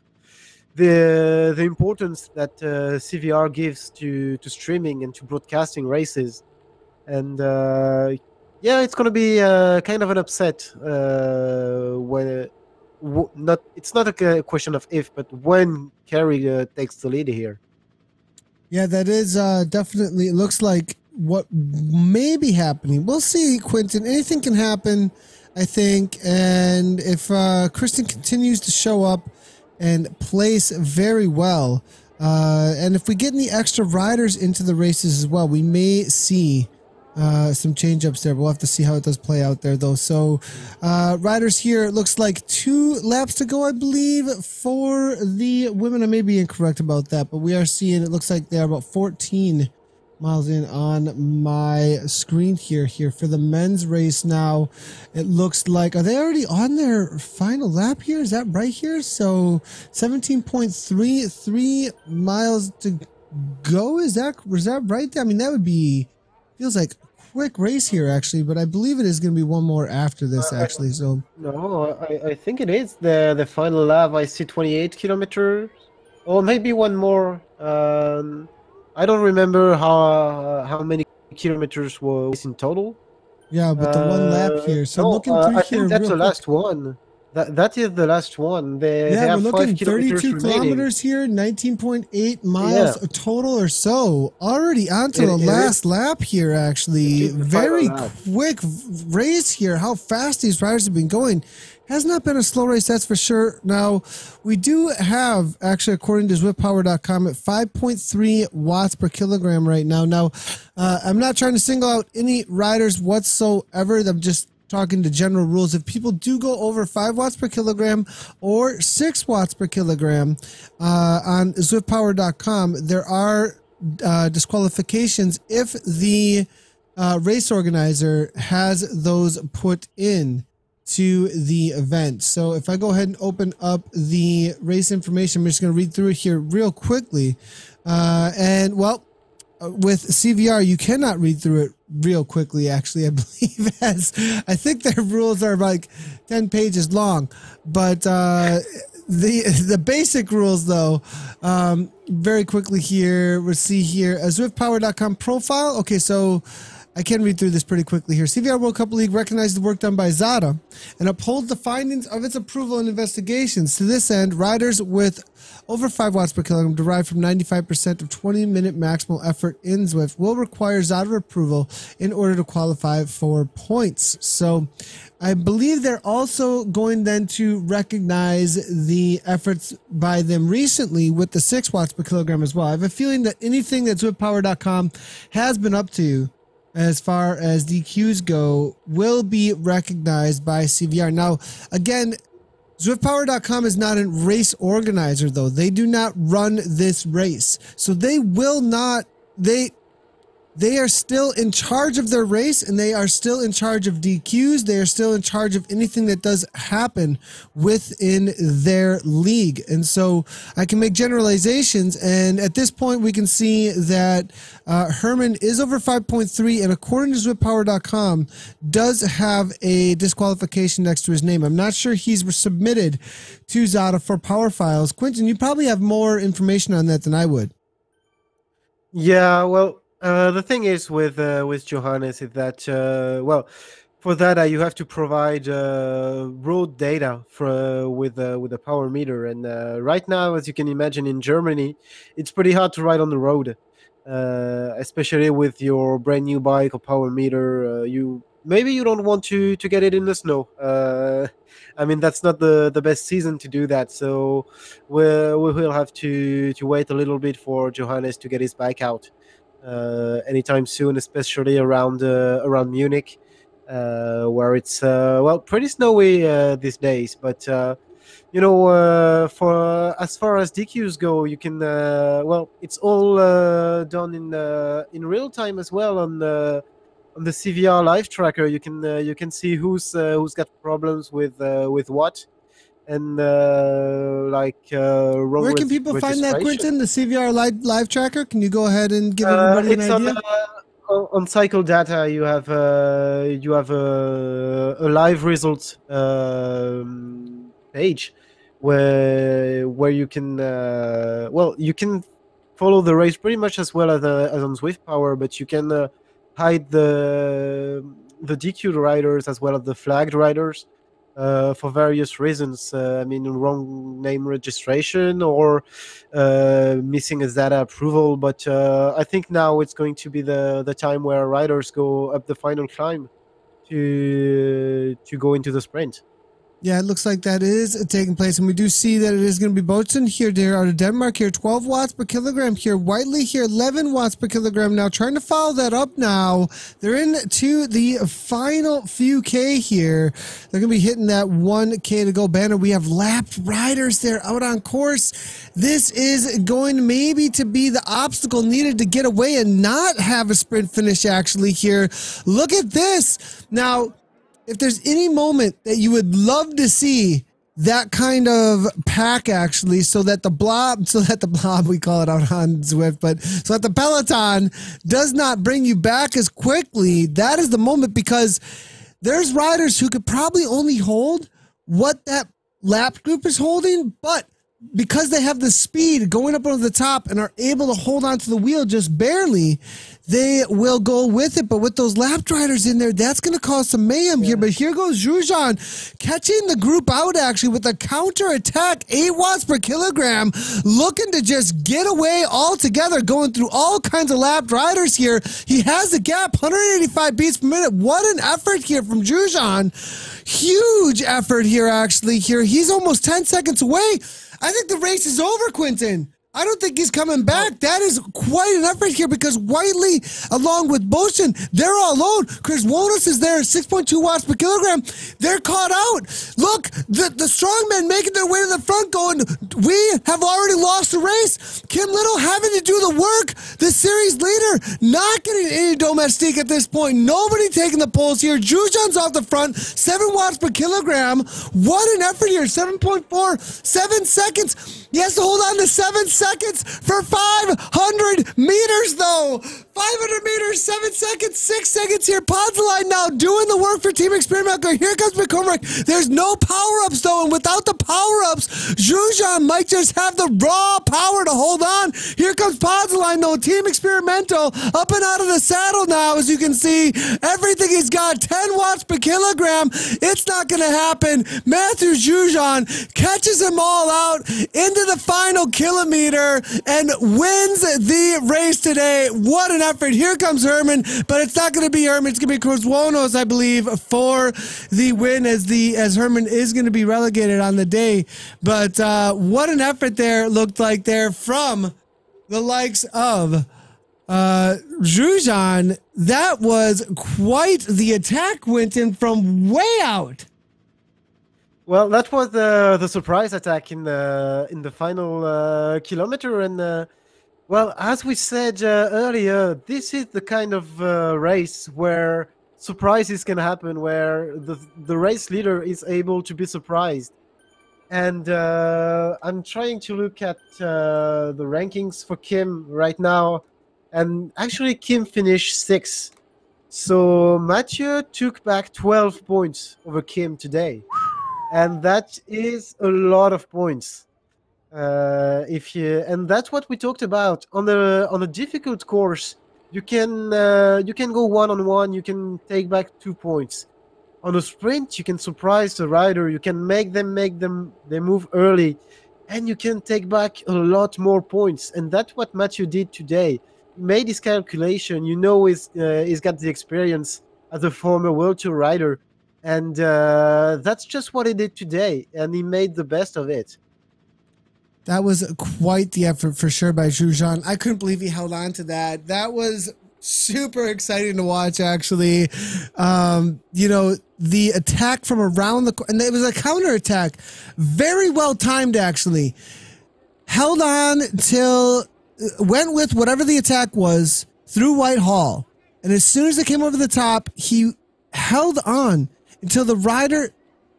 S2: importance that CVR gives to streaming and to broadcasting races. And yeah, it's going to be kind of an upset when it's not a question of if, but when Carrie takes the lead here.
S1: Yeah, that is definitely, it looks like what may be happening. We'll see, Quentin. Anything can happen, I think. And if Kristen continues to show up and place very well, and if we get any extra riders into the races as well, we may see some change ups there. We'll have to see how it does play out there, though. So riders here, it looks like 2 laps to go, I believe, for the women. I may be incorrect about that, but we are seeing, it looks like they're about 14 miles in on my screen here for the men's race. Now it looks like, are they already on their final lap here? Is that right here? So 17.33 miles to go. Was that right? I mean, that would be, feels like quick race here actually, but I believe it is going to be one more after this actually. So
S2: no, I think it is the final lap. I see 28 kilometers, or maybe one more. I don't remember how many kilometers was in total.
S1: Yeah, but the one lap here. So
S2: no,
S1: looking through
S2: I
S1: here,
S2: think that's the last one. That is the last one. They have
S1: we're looking 32
S2: kilometers
S1: here, 19.8 miles total or so. Already onto the last lap here, actually. Very quick race here. How fast these riders have been going. Has not been a slow race, that's for sure. Now, we do have, actually, according to ZwiftPower.com, at 5.3 watts per kilogram right now. Now, I'm not trying to single out any riders whatsoever. I'm just talking to general rules. If people do go over 5 watts per kilogram or 6 watts per kilogram on ZwiftPower.com, there are disqualifications if the race organizer has those put in to the event. So if I go ahead and open up the race information, I'm just going to read through it here real quickly. And well, with CVR, you cannot read through it real quickly, actually, I believe, as I think their rules are like 10 pages long. But the basic rules, though, very quickly here, we'll see here, a ZwiftPower.com profile. Okay, so I can read through this pretty quickly here. CVR World Cup League recognized the work done by Zada and upholds the findings of its approval and investigations. To this end, riders with over 5 watts per kilogram derived from 95% of 20-minute maximal effort in Zwift will require Zada approval in order to qualify for points. So I believe they're also going then to recognize the efforts by them recently with the 6 watts per kilogram as well. I have a feeling that anything that ZwiftPower.com has been up to as far as DQs go will be recognized by CVR. Now, again, ZwiftPower.com is not a race organizer, though. They do not run this race. So they will not, they are still in charge of their race, and they are still in charge of DQs. They are still in charge of anything that does happen within their league. And so I can make generalizations, and at this point we can see that Herman is over 5.3, and according to ZwiftPower.com, does have a disqualification next to his name. I'm not sure he's submitted to Zada for power files. Quentin, you probably have more information on that than I would.
S2: Yeah, well, the thing is with Johannes is that well, for that, you have to provide road data with a power meter. And right now, as you can imagine, in Germany, it's pretty hard to ride on the road, especially with your brand new bike or power meter. You maybe you don't want to get it in the snow. I mean, that's not the best season to do that. So we will have to wait a little bit for Johannes to get his bike out anytime soon, especially around Munich, where it's well pretty snowy these days. But for as far as DQs go, you can well, it's all done in real time as well on the CVR live tracker. You can see who's got problems with what and wrong
S1: Where can people find that,
S2: registration.
S1: Quentin? The CVR live tracker? Can you go ahead and give everybody an
S2: It's
S1: idea?
S2: on cycle data. You have a live results page where you can well, you can follow the race pretty much as well as on Zwift Power, but you can hide the DQ'd riders as well as the flagged riders for various reasons. I mean, wrong name registration or missing a data approval. But I think now it's going to be the time where riders go up the final climb to go into the sprint.
S1: Yeah, it looks like that is taking place, and we do see that it is going to be Boatswain here, there out of Denmark here, 12 watts per kilogram here, Whiteley here, 11 watts per kilogram now, trying to follow that up now. They're into the final few K here. They're going to be hitting that 1K to go banner. We have lapped riders there out on course. This is going maybe to be the obstacle needed to get away and not have a sprint finish actually here. Look at this. Now, if there's any moment that you would love to see that kind of pack actually, so that the blob, we call it out on Zwift, but so that the peloton does not bring you back as quickly, that is the moment, because there's riders who could probably only hold what that lap group is holding, but because they have the speed going up over the top and are able to hold onto the wheel just barely, they will go with it. But with those lap riders in there, that's going to cause some mayhem here. But here goes Zhujian catching the group out actually with a counter attack, 8 watts per kilogram, looking to just get away altogether, going through all kinds of lap riders here. He has the gap, 185 beats per minute. What an effort here from Zhujian. Huge effort here actually here. He's almost 10 seconds away. I think the race is over, Quentin. I don't think he's coming back. That is quite an effort here, because Whiteley, along with Boatswain, they're all alone. Chris Wonos is there, 6.2 watts per kilogram. They're caught out. Look, the strongmen making their way to the front going, we have already lost the race. Kim Little having to do the work. The series leader not getting any domestique at this point. Nobody taking the poles here. Zhujian's off the front, 7 watts per kilogram. What an effort here, 7.4, 7 seconds. He has to hold on to 7 seconds for 500 meters, though. 500 meters, 7 seconds, 6 seconds here. Podsaline now doing the work for Team Experimental. Here comes McCormick. There's no power-ups, though, and without the power-ups, Zhujian might just have the raw power to hold on. Here comes Podsaline, though. Team Experimental up and out of the saddle now, as you can see. Everything he's got, 10 watts per kilogram. It's not going to happen. Matthew Zhujian catches them all out into the final kilometer and wins the race today. What an effort. Here comes Herman, but it's not going to be Herman. It's going to be Chris Wonos, I believe, for the win, as Herman is going to be relegated on the day. But what an effort there looked like there from the likes of Zhujian. That was quite the attack, Quentin, from way out.
S2: Well, that was the surprise attack in the final kilometer, and well, as we said earlier, this is the kind of race where surprises can happen, where the race leader is able to be surprised. And I'm trying to look at the rankings for Kim right now, and actually Kim finished 6th. So Mathieu took back 12 points over Kim today. And that is a lot of points. And that's what we talked about on a difficult course. You can go 1-on-1. You can take back 2 points. on a sprint, you can surprise the rider. You can make them they move early, and you can take back a lot more points. And that's what Matthew did today. He made his calculation. He's got the experience as a former World Tour rider, and that's just what he did today. And he made the best of it.
S1: That was quite the effort for sure by Zhujian. I couldn't believe he held on to that. That was super exciting to watch, actually. The attack from around and it was a counter attack. Very well timed, actually. Held on till, went with whatever the attack was through Whitehall. And as soon as it came over the top, he held on until the rider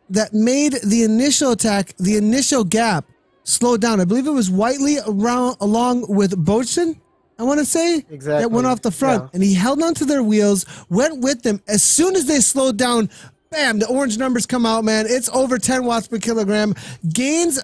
S1: that made the initial attack, the initial gap, slowed down. I believe it was Whiteley along with Bochen, I want to say,
S2: Exactly.
S1: that went off the front.
S2: Yeah.
S1: And he held onto their wheels, went with them. As soon as they slowed down, bam, the orange numbers come out, man. It's over 10 watts per kilogram. Gains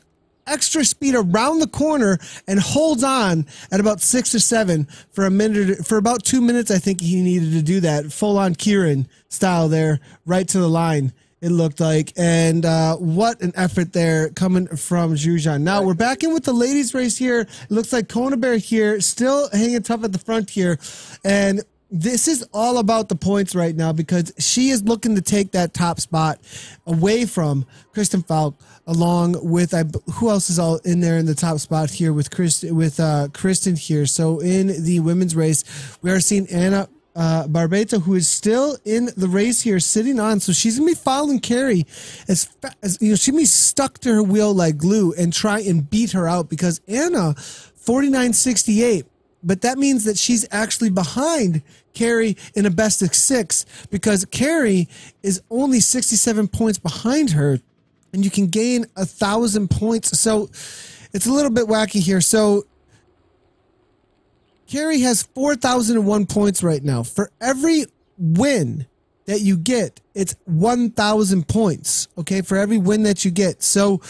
S1: extra speed around the corner and holds on at about 6 or 7 for a minute, for about 2 minutes. I think he needed to do that full on Kieran style there, right to the line. It looked like, and what an effort there coming from Zhujian. Now we're back in with the ladies race here. It looks like Kona Bear here, still hanging tough at the front here. And this is all about the points right now because she is looking to take that top spot away from Kristen Falk, along with who else is all in there in the top spot here with Kristen here. So in the women's race, we are seeing Anna Barbeta, who is still in the race here, sitting on. So she's gonna be following Carrie as she's gonna be stuck to her wheel like glue and try and beat her out because Anna 49.68. But that means that she's actually behind Carrie in a best of 6 because Carrie is only 67 points behind her, and you can gain 1,000 points. So it's a little bit wacky here. So Carrie has 4,001 points right now. For every win that you get, it's 1,000 points, okay, for every win that you get. So,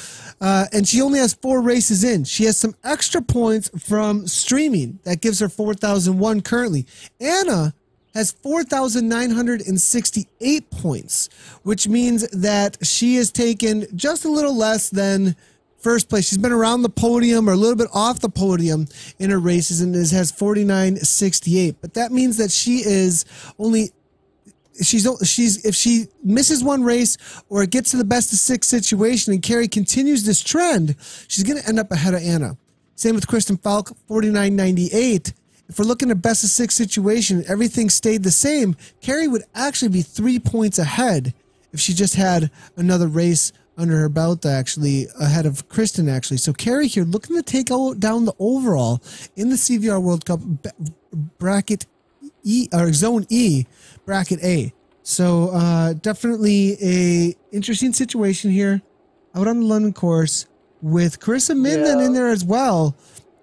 S1: and she only has 4 races in. She has some extra points from streaming. That gives her 4,001 currently. Anna has 4,968 points, which means that she has taken just a little less than first place. She's been around the podium or a little bit off the podium in her races and has 49.68. But that means that she is only, if she misses one race or it gets to the best of 6 situation and Carrie continues this trend, she's going to end up ahead of Anna. Same with Kristen Falk, 49.98. If we're looking at best of 6 situation, everything stayed the same, Carrie would actually be 3 points ahead if she just had another race under her belt, actually, ahead of Kristen, actually. So Carrie here looking to take down the overall in the CVR World Cup bracket E, or Zone E, bracket A. So definitely a interesting situation here out on the London course with Carissa Midland in there as well.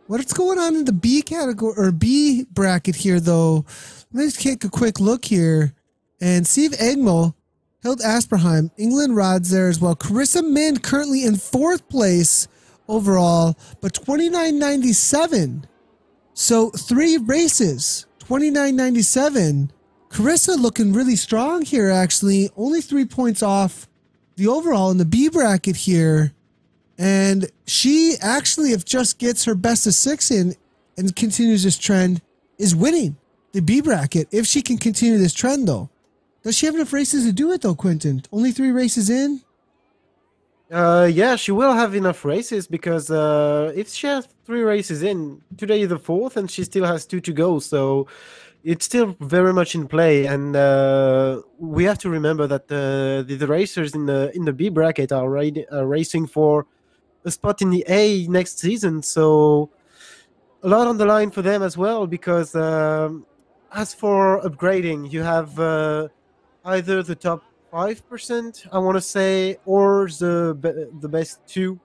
S1: What's going on in the B category or B bracket here, though? Let me just take a quick look here and Steve Egmo, Hild Asperheim, England Rods there as well. Carissa Mind currently in 4th place overall, but 29.97. So 3 races, 29.97. Carissa looking really strong here, actually. Only 3 points off the overall in the B bracket here. And she actually, if just gets her best of 6 in and continues this trend, is winning the B bracket if she can continue this trend, though. Does she have enough races to do it, though, Quentin? Only 3 races in?
S2: Yeah, she will have enough races because if she has 3 races in, today is the 4th and she still has 2 to go. So it's still very much in play. And we have to remember that the racers in the B bracket are racing for a spot in the A next season. So a lot on the line for them as well because as for upgrading, you have either the top 5%, I want to say, or the best 2,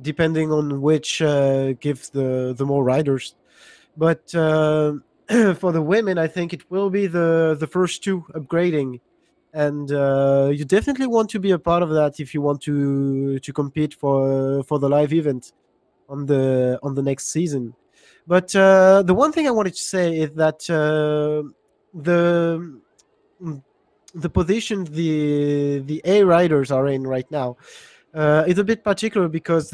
S2: depending on which gives the more riders. But for the women, I think it will be the first 2 upgrading, and you definitely want to be a part of that if you want to compete for the live event on the next season. But the one thing I wanted to say is that the the position the A riders are in right now. It's a bit particular because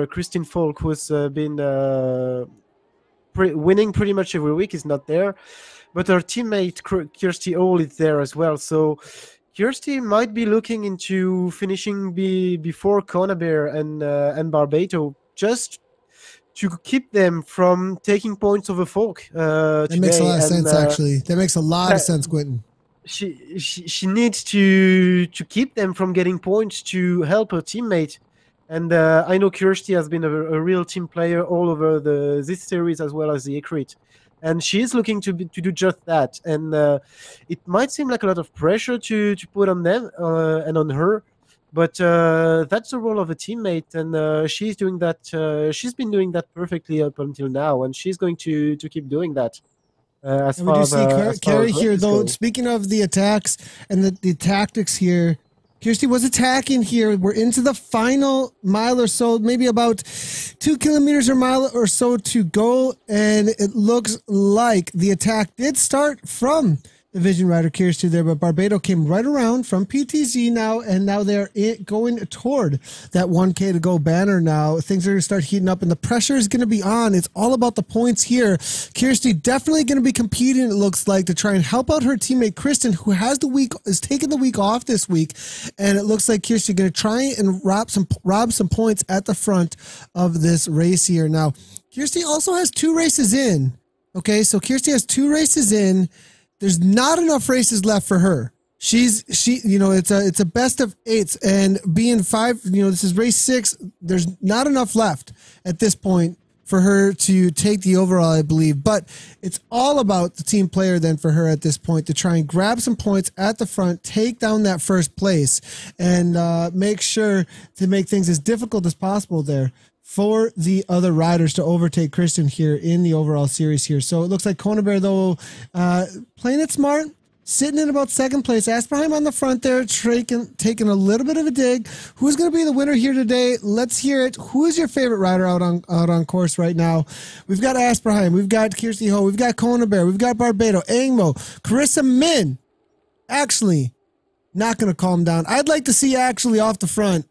S2: Christine Falk, who's been winning pretty much every week, is not there, but her teammate Kirsty Hall is there as well. So Kirsty might be looking into finishing before Conabear and Barbato, just to keep them from taking points over Falk
S1: That
S2: today.
S1: makes a lot of sense, actually. That makes a lot of sense, Quentin.
S2: She needs to keep them from getting points to help her teammate. And I know Kirsty has been a real team player all over this series as well as the Ecrit. And she is looking to do just that. And it might seem like a lot of pressure to put on them and on her. But that's the role of a teammate. And she's doing that. She's been doing that perfectly up until now. And she's going to keep doing that.
S1: And we do see Carrie here, though. Speaking of the attacks and the tactics here, Kirsty was attacking here. We're into the final mile or so, maybe about 2 kilometers or mile or so to go. And it looks like the attack did start from the Vision Rider Kirsty there, but Barbato came right around from PTZ now, and now they're going toward that 1K to go banner now. Things are going to start heating up, and the pressure is going to be on. It's all about the points here. Kirsty definitely going to be competing, it looks like, to try and help out her teammate Kristen, who is taking the week off this week, and it looks like Kirsty going to try and rob some points at the front of this race here. Now, Kirsty also has 2 races in. Okay, so Kirsty has 2 races in. There's not enough races left for her. It's a best of 8s, and being 5, this is race 6. There's not enough left at this point for her to take the overall, I believe. But it's all about the team player then for her at this point to try and grab some points at the front, take down that first place, and make sure to make things as difficult as possible there for the other riders to overtake Kristen here in the overall series here. So it looks like Conabear, though, playing it smart, sitting in about 2nd place. Asperheim on the front there, taking a little bit of a dig. Who's going to be the winner here today? Let's hear it. Who is your favorite rider out on course right now? We've got Asperheim. We've got Kirsty Ho. We've got Conabear. We've got Barbato, Angmo, Carissa Min. Actually, not going to calm down. I'd like to see Actually off the front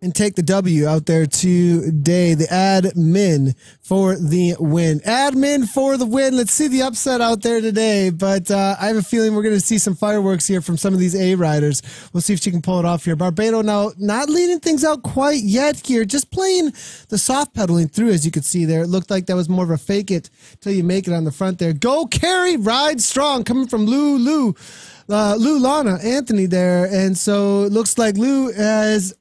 S1: and take the W out there today. The admin for the win. Admin for the win. Let's see the upset out there today. But I have a feeling we're going to see some fireworks here from some of these A riders. We'll see if she can pull it off here. Barbato now not leading things out quite yet here. Just playing the soft pedaling through, as you could see there. It looked like that was more of a fake it till you make it on the front there. Go Carrie, ride strong, coming from Lou Lana Anthony there. And so it looks like Lou has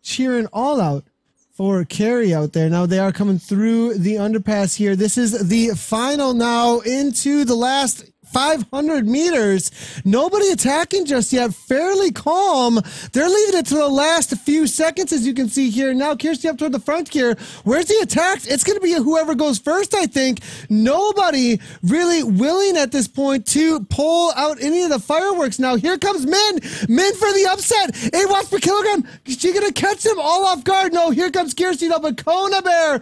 S1: cheering all out for Carrie out there. Now they are coming through the underpass here. This is the final now into the last 500 meters. Nobody attacking just yet. Fairly calm. They're leaving it to the last few seconds, as you can see here. Now Kirsty up toward the front here. Where's the attack? It's going to be whoever goes first, I think. Nobody really willing at this point to pull out any of the fireworks. Now here comes Min. Min for the upset. 8 watts per kilogram. Is she going to catch them all off guard? No, here comes Kirsty. No, but Conabear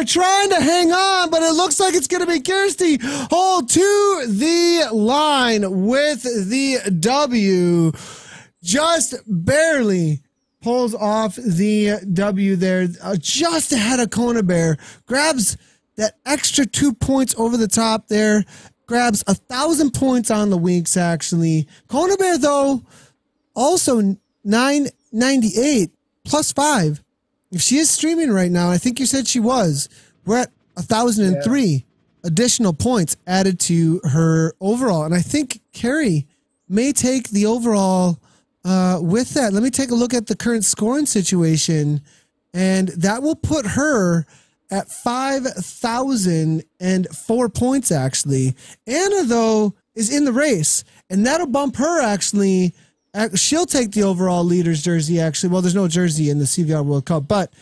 S1: trying to hang on, but it looks like it's going to be Kirsty. Hold to the line with the W. Just barely pulls off the W there, just ahead of Conabear. Grabs that extra 2 points over the top there. Grabs 1,000 points on the weeks, actually. Conabear, though, also 998 plus 5. If she is streaming right now, I think you said she was. We're at 1,003 additional points added to her overall. And I think Carrie may take the overall with that. Let me take a look at the current scoring situation. And that will put her at 5,004 points, actually. Anna, though, is in the race. And that'll bump her, actually. She'll take the overall leader's jersey, actually. Well, there's no jersey in the CVR World Cup. But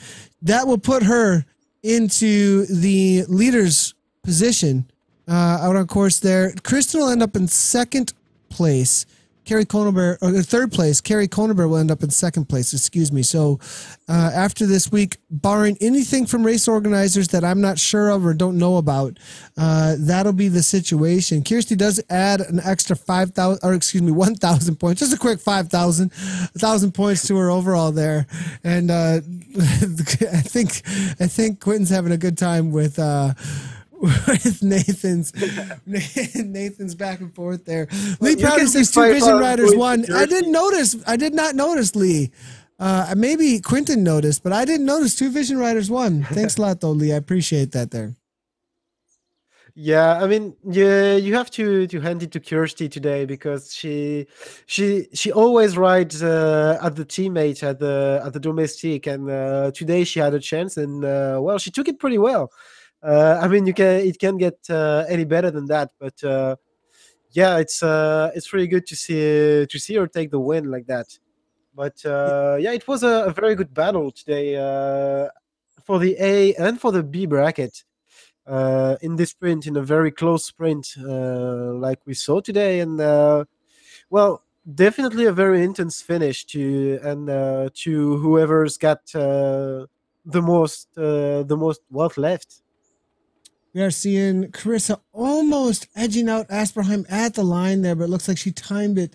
S1: that will put her into the leader's position out on course there. Kristen will end up in 2nd place Carrie Koneber, or third place. Carrie Koneber will end up in second place. Excuse me. So after this week, barring anything from race organizers that I'm not sure of or don't know about, that'll be the situation. Kirsty does add an extra 1,000 points. Just a quick 1,000 points to her overall there. And I think Quentin's having a good time with Nathan's back and forth there. Lee Prouty says 2 Vision Riders won. I did not notice, Lee. Maybe Quentin noticed, but I didn't notice 2 Vision Riders won. Thanks a lot though, Lee. I appreciate that there.
S2: Yeah, I mean, you have to hand it to Kirsty today, because she always rides at the teammate at the domestic, and today she had a chance, and well, she took it pretty well. I mean, it can get any better than that, but yeah, it's really good to see her take the win like that. But yeah, it was a very good battle today for the A and for the B bracket in this sprint, in a very close sprint like we saw today, and well, definitely a very intense finish to whoever's got the most wealth left.
S1: We are seeing Carissa almost edging out Asperheim at the line there, but it looks like she timed it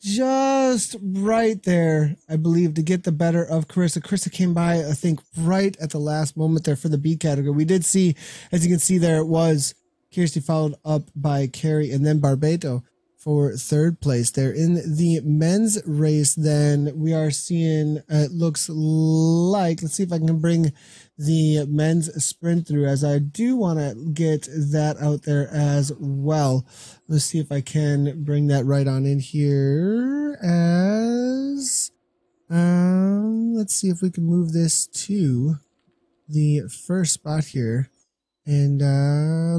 S1: just right there, I believe, to get the better of Carissa. Carissa came by, I think, right at the last moment there for the B category. We did see, as you can see there, it was Kirsty followed up by Carrie and then Barbato for third place there. In the men's race, then, we are seeing, it looks like, let's see if I can bring the men's sprint through, as I do want to get that out there as well. Let's see if I can bring that right on in here as, let's see if we can move this to the first spot here. And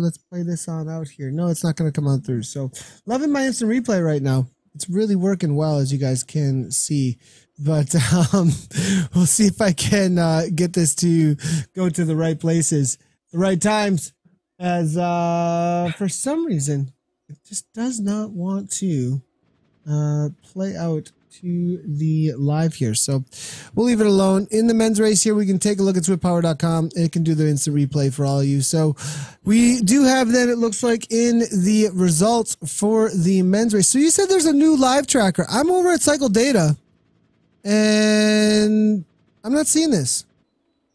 S1: let's play this on out here. No, it's not going to come on through. So loving my instant replay right now. It's really working well, as you guys can see. But we'll see if I can get this to go to the right places, the right times. As for some reason, it just does not want to play out to the live here. So we'll leave it alone. In the men's race here, we can take a look at SwiftPower.com. It can do the instant replay for all of you. So we do have then, it looks like, in the results for the men's race. So you said there's a new live tracker. I'm over at Cycle Data and I'm not seeing this.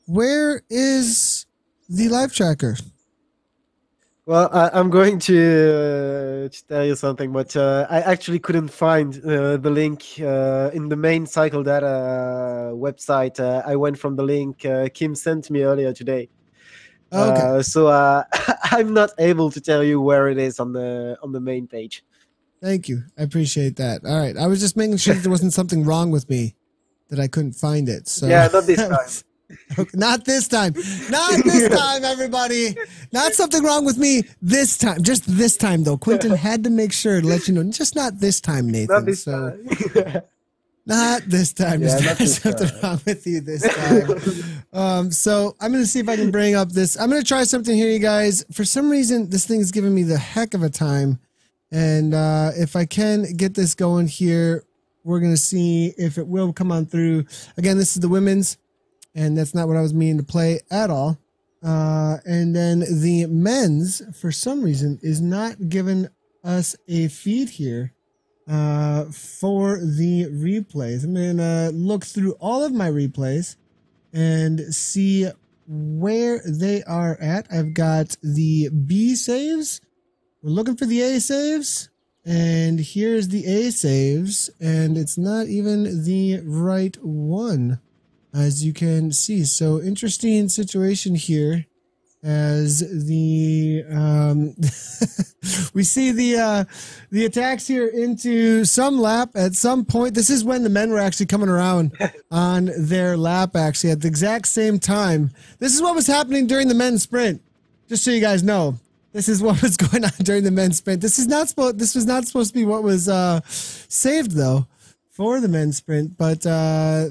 S1: Where is the live tracker?
S2: Well, I'm going to tell you something, but I actually couldn't find the link in the main Cycle Data website. I went from the link Kim sent me earlier today. Okay. So I'm not able to tell you where it is on the main page.
S1: Thank you. I appreciate that. All right. I was just making sure that there wasn't something wrong with me, that I couldn't find it. So
S2: yeah, not this time.
S1: Okay, not this time. Not this time, everybody. Not something wrong with me this time. Just this time, though. Quentin had to make sure to let you know. Just not this time, Nathan.
S2: Not this time.
S1: Not this time.
S2: Yeah,
S1: There's something wrong with you this time. So I'm going to see if I can bring up this. I'm going to try something here, you guys. For some reason, this thing is giving me the heck of a time. And if I can get this going here, we're going to see if it will come on through. Again, this is the women's. And that's not what I was meaning to play at all. And then the men's, for some reason, is not giving us a feed here for the replays. I'm going to look through all of my replays and see where they are at. I've got the B saves. We're looking for the A saves. And here's the A saves. And it's not even the right one, as you can see. So interesting situation here, as the we see the attacks here into some lap at some point. This is when the men were actually coming around on their lap, actually at the exact same time. This is what was happening during the men's sprint, just so you guys know. This is what was going on during the men's sprint. This was not supposed to be what was saved, though, for the men's sprint, but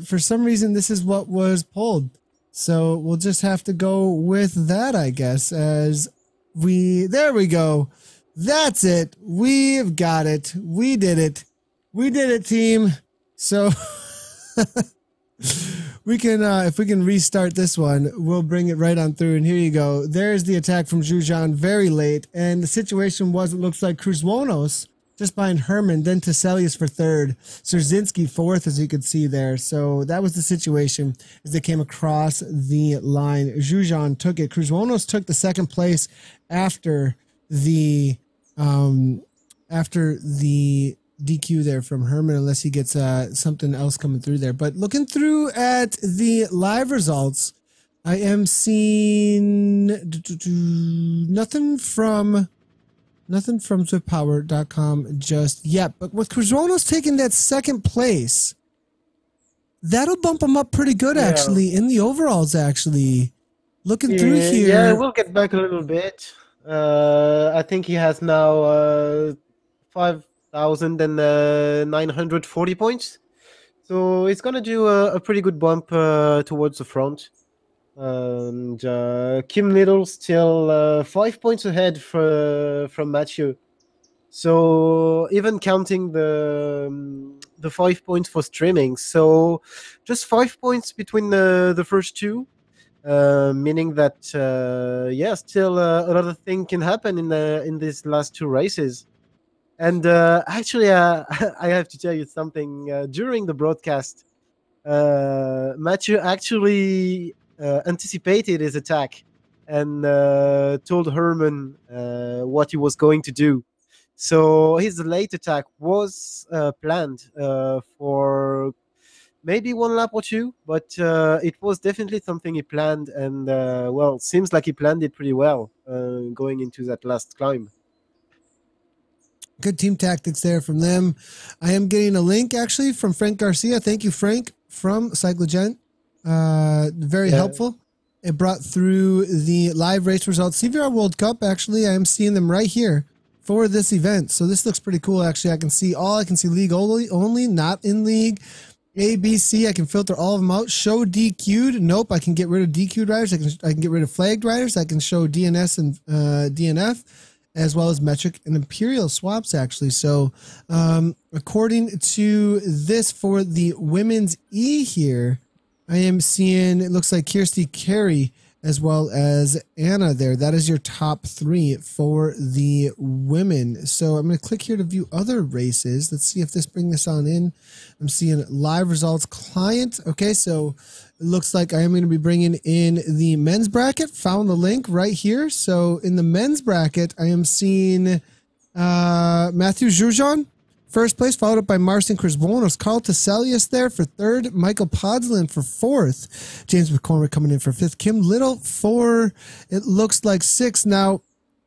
S1: for some reason this is what was pulled. So we'll just have to go with that, I guess, as there we go. That's it. We've got it. We did it. We did it, team. So we can, if we can restart this one, we'll bring it right on through. And here you go. There's the attack from Zhujian very late. And the situation was, it looks like Kruzwonos just behind Herman, then Teselius for third, Szerzynski fourth, as you can see there. So that was the situation as they came across the line. Zhujian took it. Kruzwonos took the second place after the DQ there from Herman, unless he gets something else coming through there. But looking through at the live results, I am seeing nothing from Zwiftpower.com just yet. But with Kruzwonos taking that second place, that'll bump him up pretty good, actually, in the overalls, actually. Looking through here.
S2: Yeah, we'll get back a little bit. I think he has now 5,940 points. So it's going to do a pretty good bump towards the front. And Kim Little still 5 points ahead from Mathieu. So even counting the 5 points for streaming, so just 5 points between the first two, meaning that still a lot of things can happen in these last two races. And actually, I have to tell you something. During the broadcast, Mathieu actually anticipated his attack and told Herman what he was going to do. So his late attack was planned for maybe one lap or two, but it was definitely something he planned, and seems like he planned it pretty well going into that last climb.
S1: Good team tactics there from them. I am getting a link actually from Frank Garcia. Thank you, Frank, from Cyclogent. Very helpful. It brought through the live race results. CVR World Cup, actually, I am seeing them right here for this event. So this looks pretty cool, actually. I can see league only, not in league. A, B, C, I can filter all of them out. Show DQ'd. Nope, I can get rid of DQ'd riders. I can get rid of flagged riders. I can show DNS and DNF, as well as metric and imperial swaps, actually. So according to this, for the women's E here, I am seeing, it looks like Kirsty Carey as well as Anna there. That is your top three for the women. So I'm going to click here to view other races. Let's see if this brings this on in. I'm seeing live results client. Okay, so it looks like I am going to be bringing in the men's bracket. Found the link right here. So in the men's bracket, I am seeing Mathieu Zhujian first place, followed up by Marcin Kruzwonos. Carl Teselius there for third. Michael Podslin for fourth. James McCormick coming in for fifth. Kim Little for, it looks like, sixth. Now,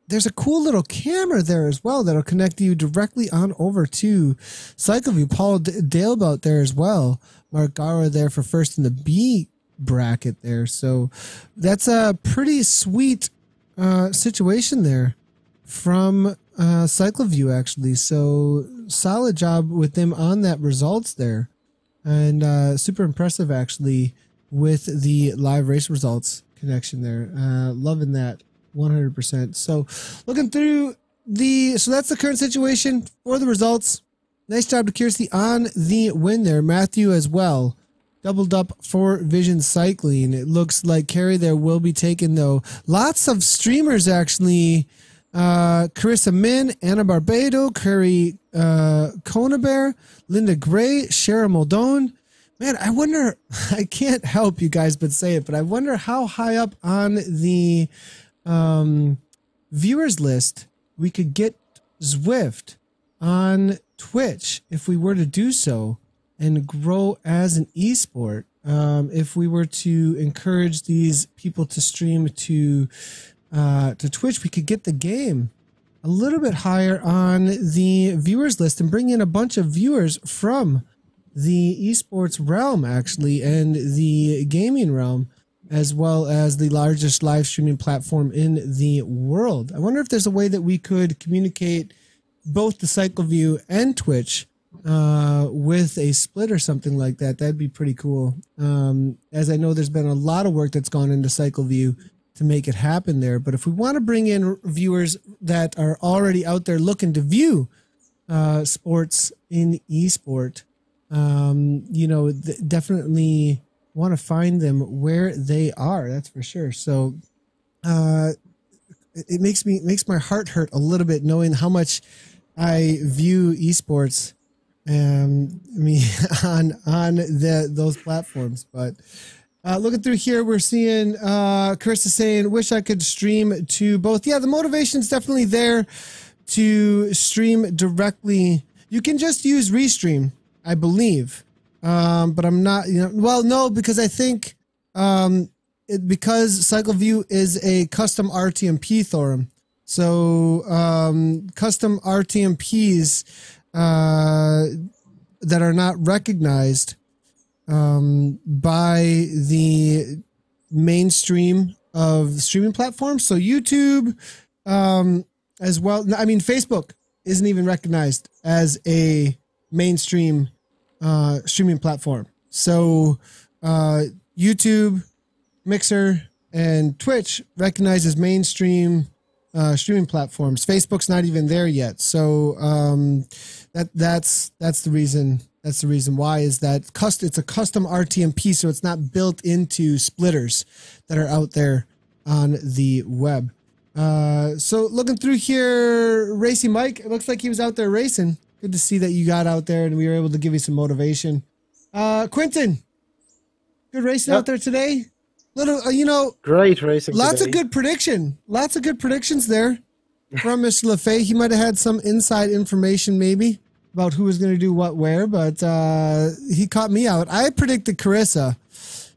S1: there's a cool little camera there as well that'll connect you directly on over to CycleView. Paul Dalebout there as well. Mark Gara there for first in the B bracket there. So that's a pretty sweet situation there from CycleView, actually. So solid job with them on that results there, and super impressive actually with the live race results connection there. Loving that 100%. So looking through so that's the current situation for the results. Nice job to Kirsty on the win there. Matthew as well doubled up for Vision Cycling. It looks like Carrie there will be taken, though. Lots of streamers actually. Carissa Min, Anna Barbado, Curry Conabear, Linda Gray, Cheryl Moldone. Man, I wonder, I can't help you guys but say it, but I wonder how high up on the viewers list we could get Zwift on Twitch if we were to do so and grow as an esport. If we were to encourage these people to stream to Twitch, we could get the game a little bit higher on the viewers list and bring in a bunch of viewers from the esports realm, actually, and the gaming realm, as well as the largest live streaming platform in the world. I wonder if there's a way that we could communicate both the CycleView and Twitch with a split or something like that. That'd be pretty cool. As I know there's been a lot of work that's gone into CycleView to make it happen there. But if we want to bring in viewers that are already out there looking to view sports in esport, definitely want to find them where they are. That's for sure. So it makes my heart hurt a little bit knowing how much I view esports on those platforms. But looking through here, we're seeing Chris is saying, wish I could stream to both. Yeah, the motivation's definitely there to stream directly. You can just use Restream, I believe. But I'm not, well, no, because I think because CycleView is a custom RTMP Thorum. So custom RTMPs that are not recognized by the mainstream of streaming platforms. So YouTube as well. I mean, Facebook isn't even recognized as a mainstream streaming platform. So YouTube, Mixer, and Twitch recognizes mainstream streaming platforms. Facebook's not even there yet. So that's the reason. That's the reason why is that it's a custom RTMP, so it's not built into splitters that are out there on the web. So looking through here, Racing Mike, it looks like he was out there racing. Good to see that you got out there and we were able to give you some motivation. Quentin, good racing out there today. Little,
S2: great racing.
S1: Lots of good prediction. Lots of good predictions there from Mr. LaFay. He might have had some inside information maybe about who was going to do what where, but he caught me out. I predicted Carissa.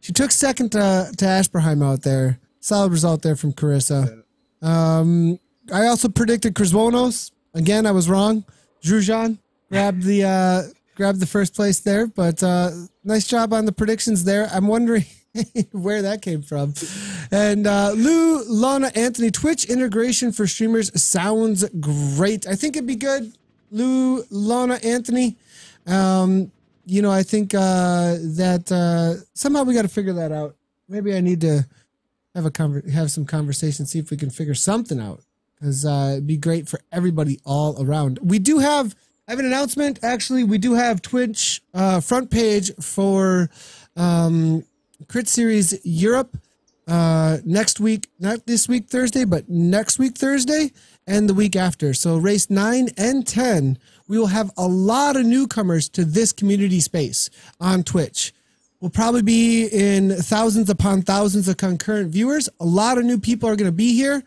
S1: She took second to Asperheim out there. Solid result there from Carissa. I also predicted Krzwonos. Again, I was wrong. Drujan grabbed the first place there, but nice job on the predictions there. I'm wondering where that came from. And Lou, Lana, Anthony, Twitch integration for streamers sounds great. I think it'd be good. Lou, Lana, Anthony. I think that somehow we got to figure that out. Maybe I need to have some conversation, see if we can figure something out, because it'd be great for everybody all around. I have an announcement. Actually, we do have Twitch front page for Crit Series Europe next week, not this week Thursday, but next week Thursday and the week after. So race 9 and 10, we will have a lot of newcomers to this community space on Twitch. We'll probably be in thousands upon thousands of concurrent viewers. A lot of new people are going to be here.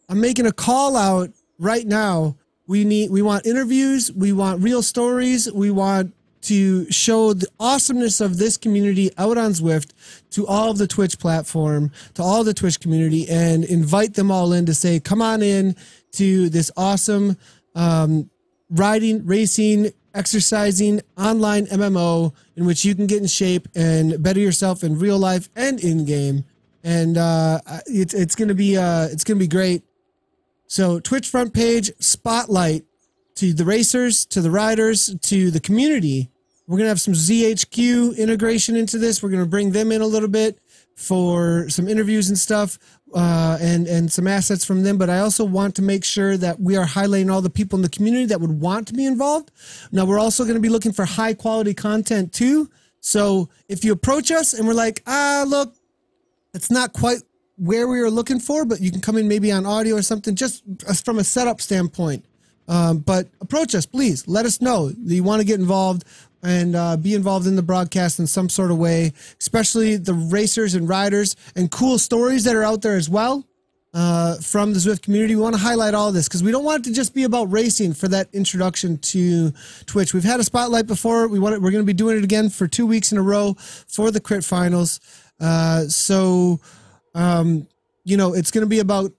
S1: I'm making a call out right now. We want interviews. We want real stories. We want to show the awesomeness of this community out on Zwift to all of the Twitch platform, to all the Twitch community, and invite them all in to say, come on in to this awesome riding, racing, exercising online MMO in which you can get in shape and better yourself in real life and in game. And it's going to be great. So Twitch front page spotlight to the racers, to the riders, to the community. We're going to have some ZHQ integration into this. We're going to bring them in a little bit for some interviews and stuff, and some assets from them. But I also want to make sure that we are highlighting all the people in the community that would want to be involved. Now, we're also going to be looking for high quality content too. So if you approach us and we're like, look, it's not quite where we were looking for, but you can come in maybe on audio or something, just from a setup standpoint. But approach us, please. Let us know that you want to get involved and be involved in the broadcast in some sort of way, especially the racers and riders and cool stories that are out there as well from the Zwift community. We want to highlight all this because we don't want it to just be about racing for that introduction to Twitch. We've had a spotlight before. We're going to be doing it again for 2 weeks in a row for the Crit Finals. It's going to be about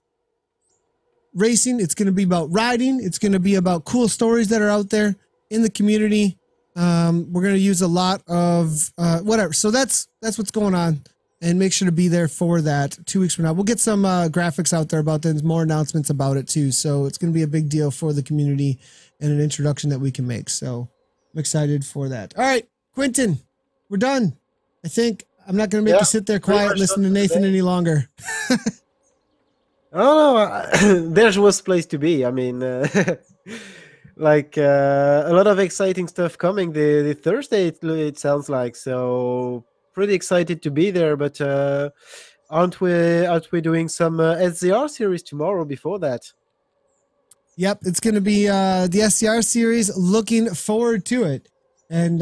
S1: racing. It's going to be about riding. It's going to be about cool stories that are out there in the community. We're going to use a lot of whatever. So that's what's going on, and make sure to be there for that 2 weeks from now. We'll get some graphics out there about things, more announcements about it too. So it's going to be a big deal for the community and an introduction that we can make. So I'm excited for that. All right, Quentin, we're done. I think I'm not going to make you sit there quiet and listen to Nathan any longer.
S2: Oh, no, there's worse place to be. I mean, like a lot of exciting stuff coming the Thursday. It sounds like, so pretty excited to be there. But aren't we doing some SZR series tomorrow before that?
S1: Yep, it's going to be the SCR series. Looking forward to it. And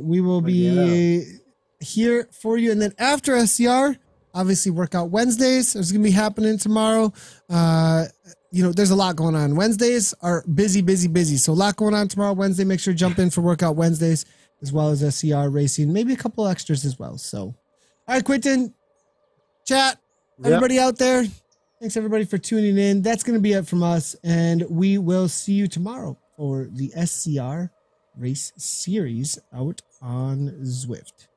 S1: we will
S2: Yeah.
S1: be here for you. And then after SCR, obviously Workout Wednesdays. There's going to be happening tomorrow. There's a lot going on. Wednesdays are busy, busy, busy. So a lot going on tomorrow, Wednesday. Make sure to jump in for Workout Wednesdays as well as SCR racing. Maybe a couple extras as well. So, all right, Quentin, chat, everybody out there. Thanks everybody for tuning in. That's going to be it from us, and we will see you tomorrow for the SCR race series out on Zwift.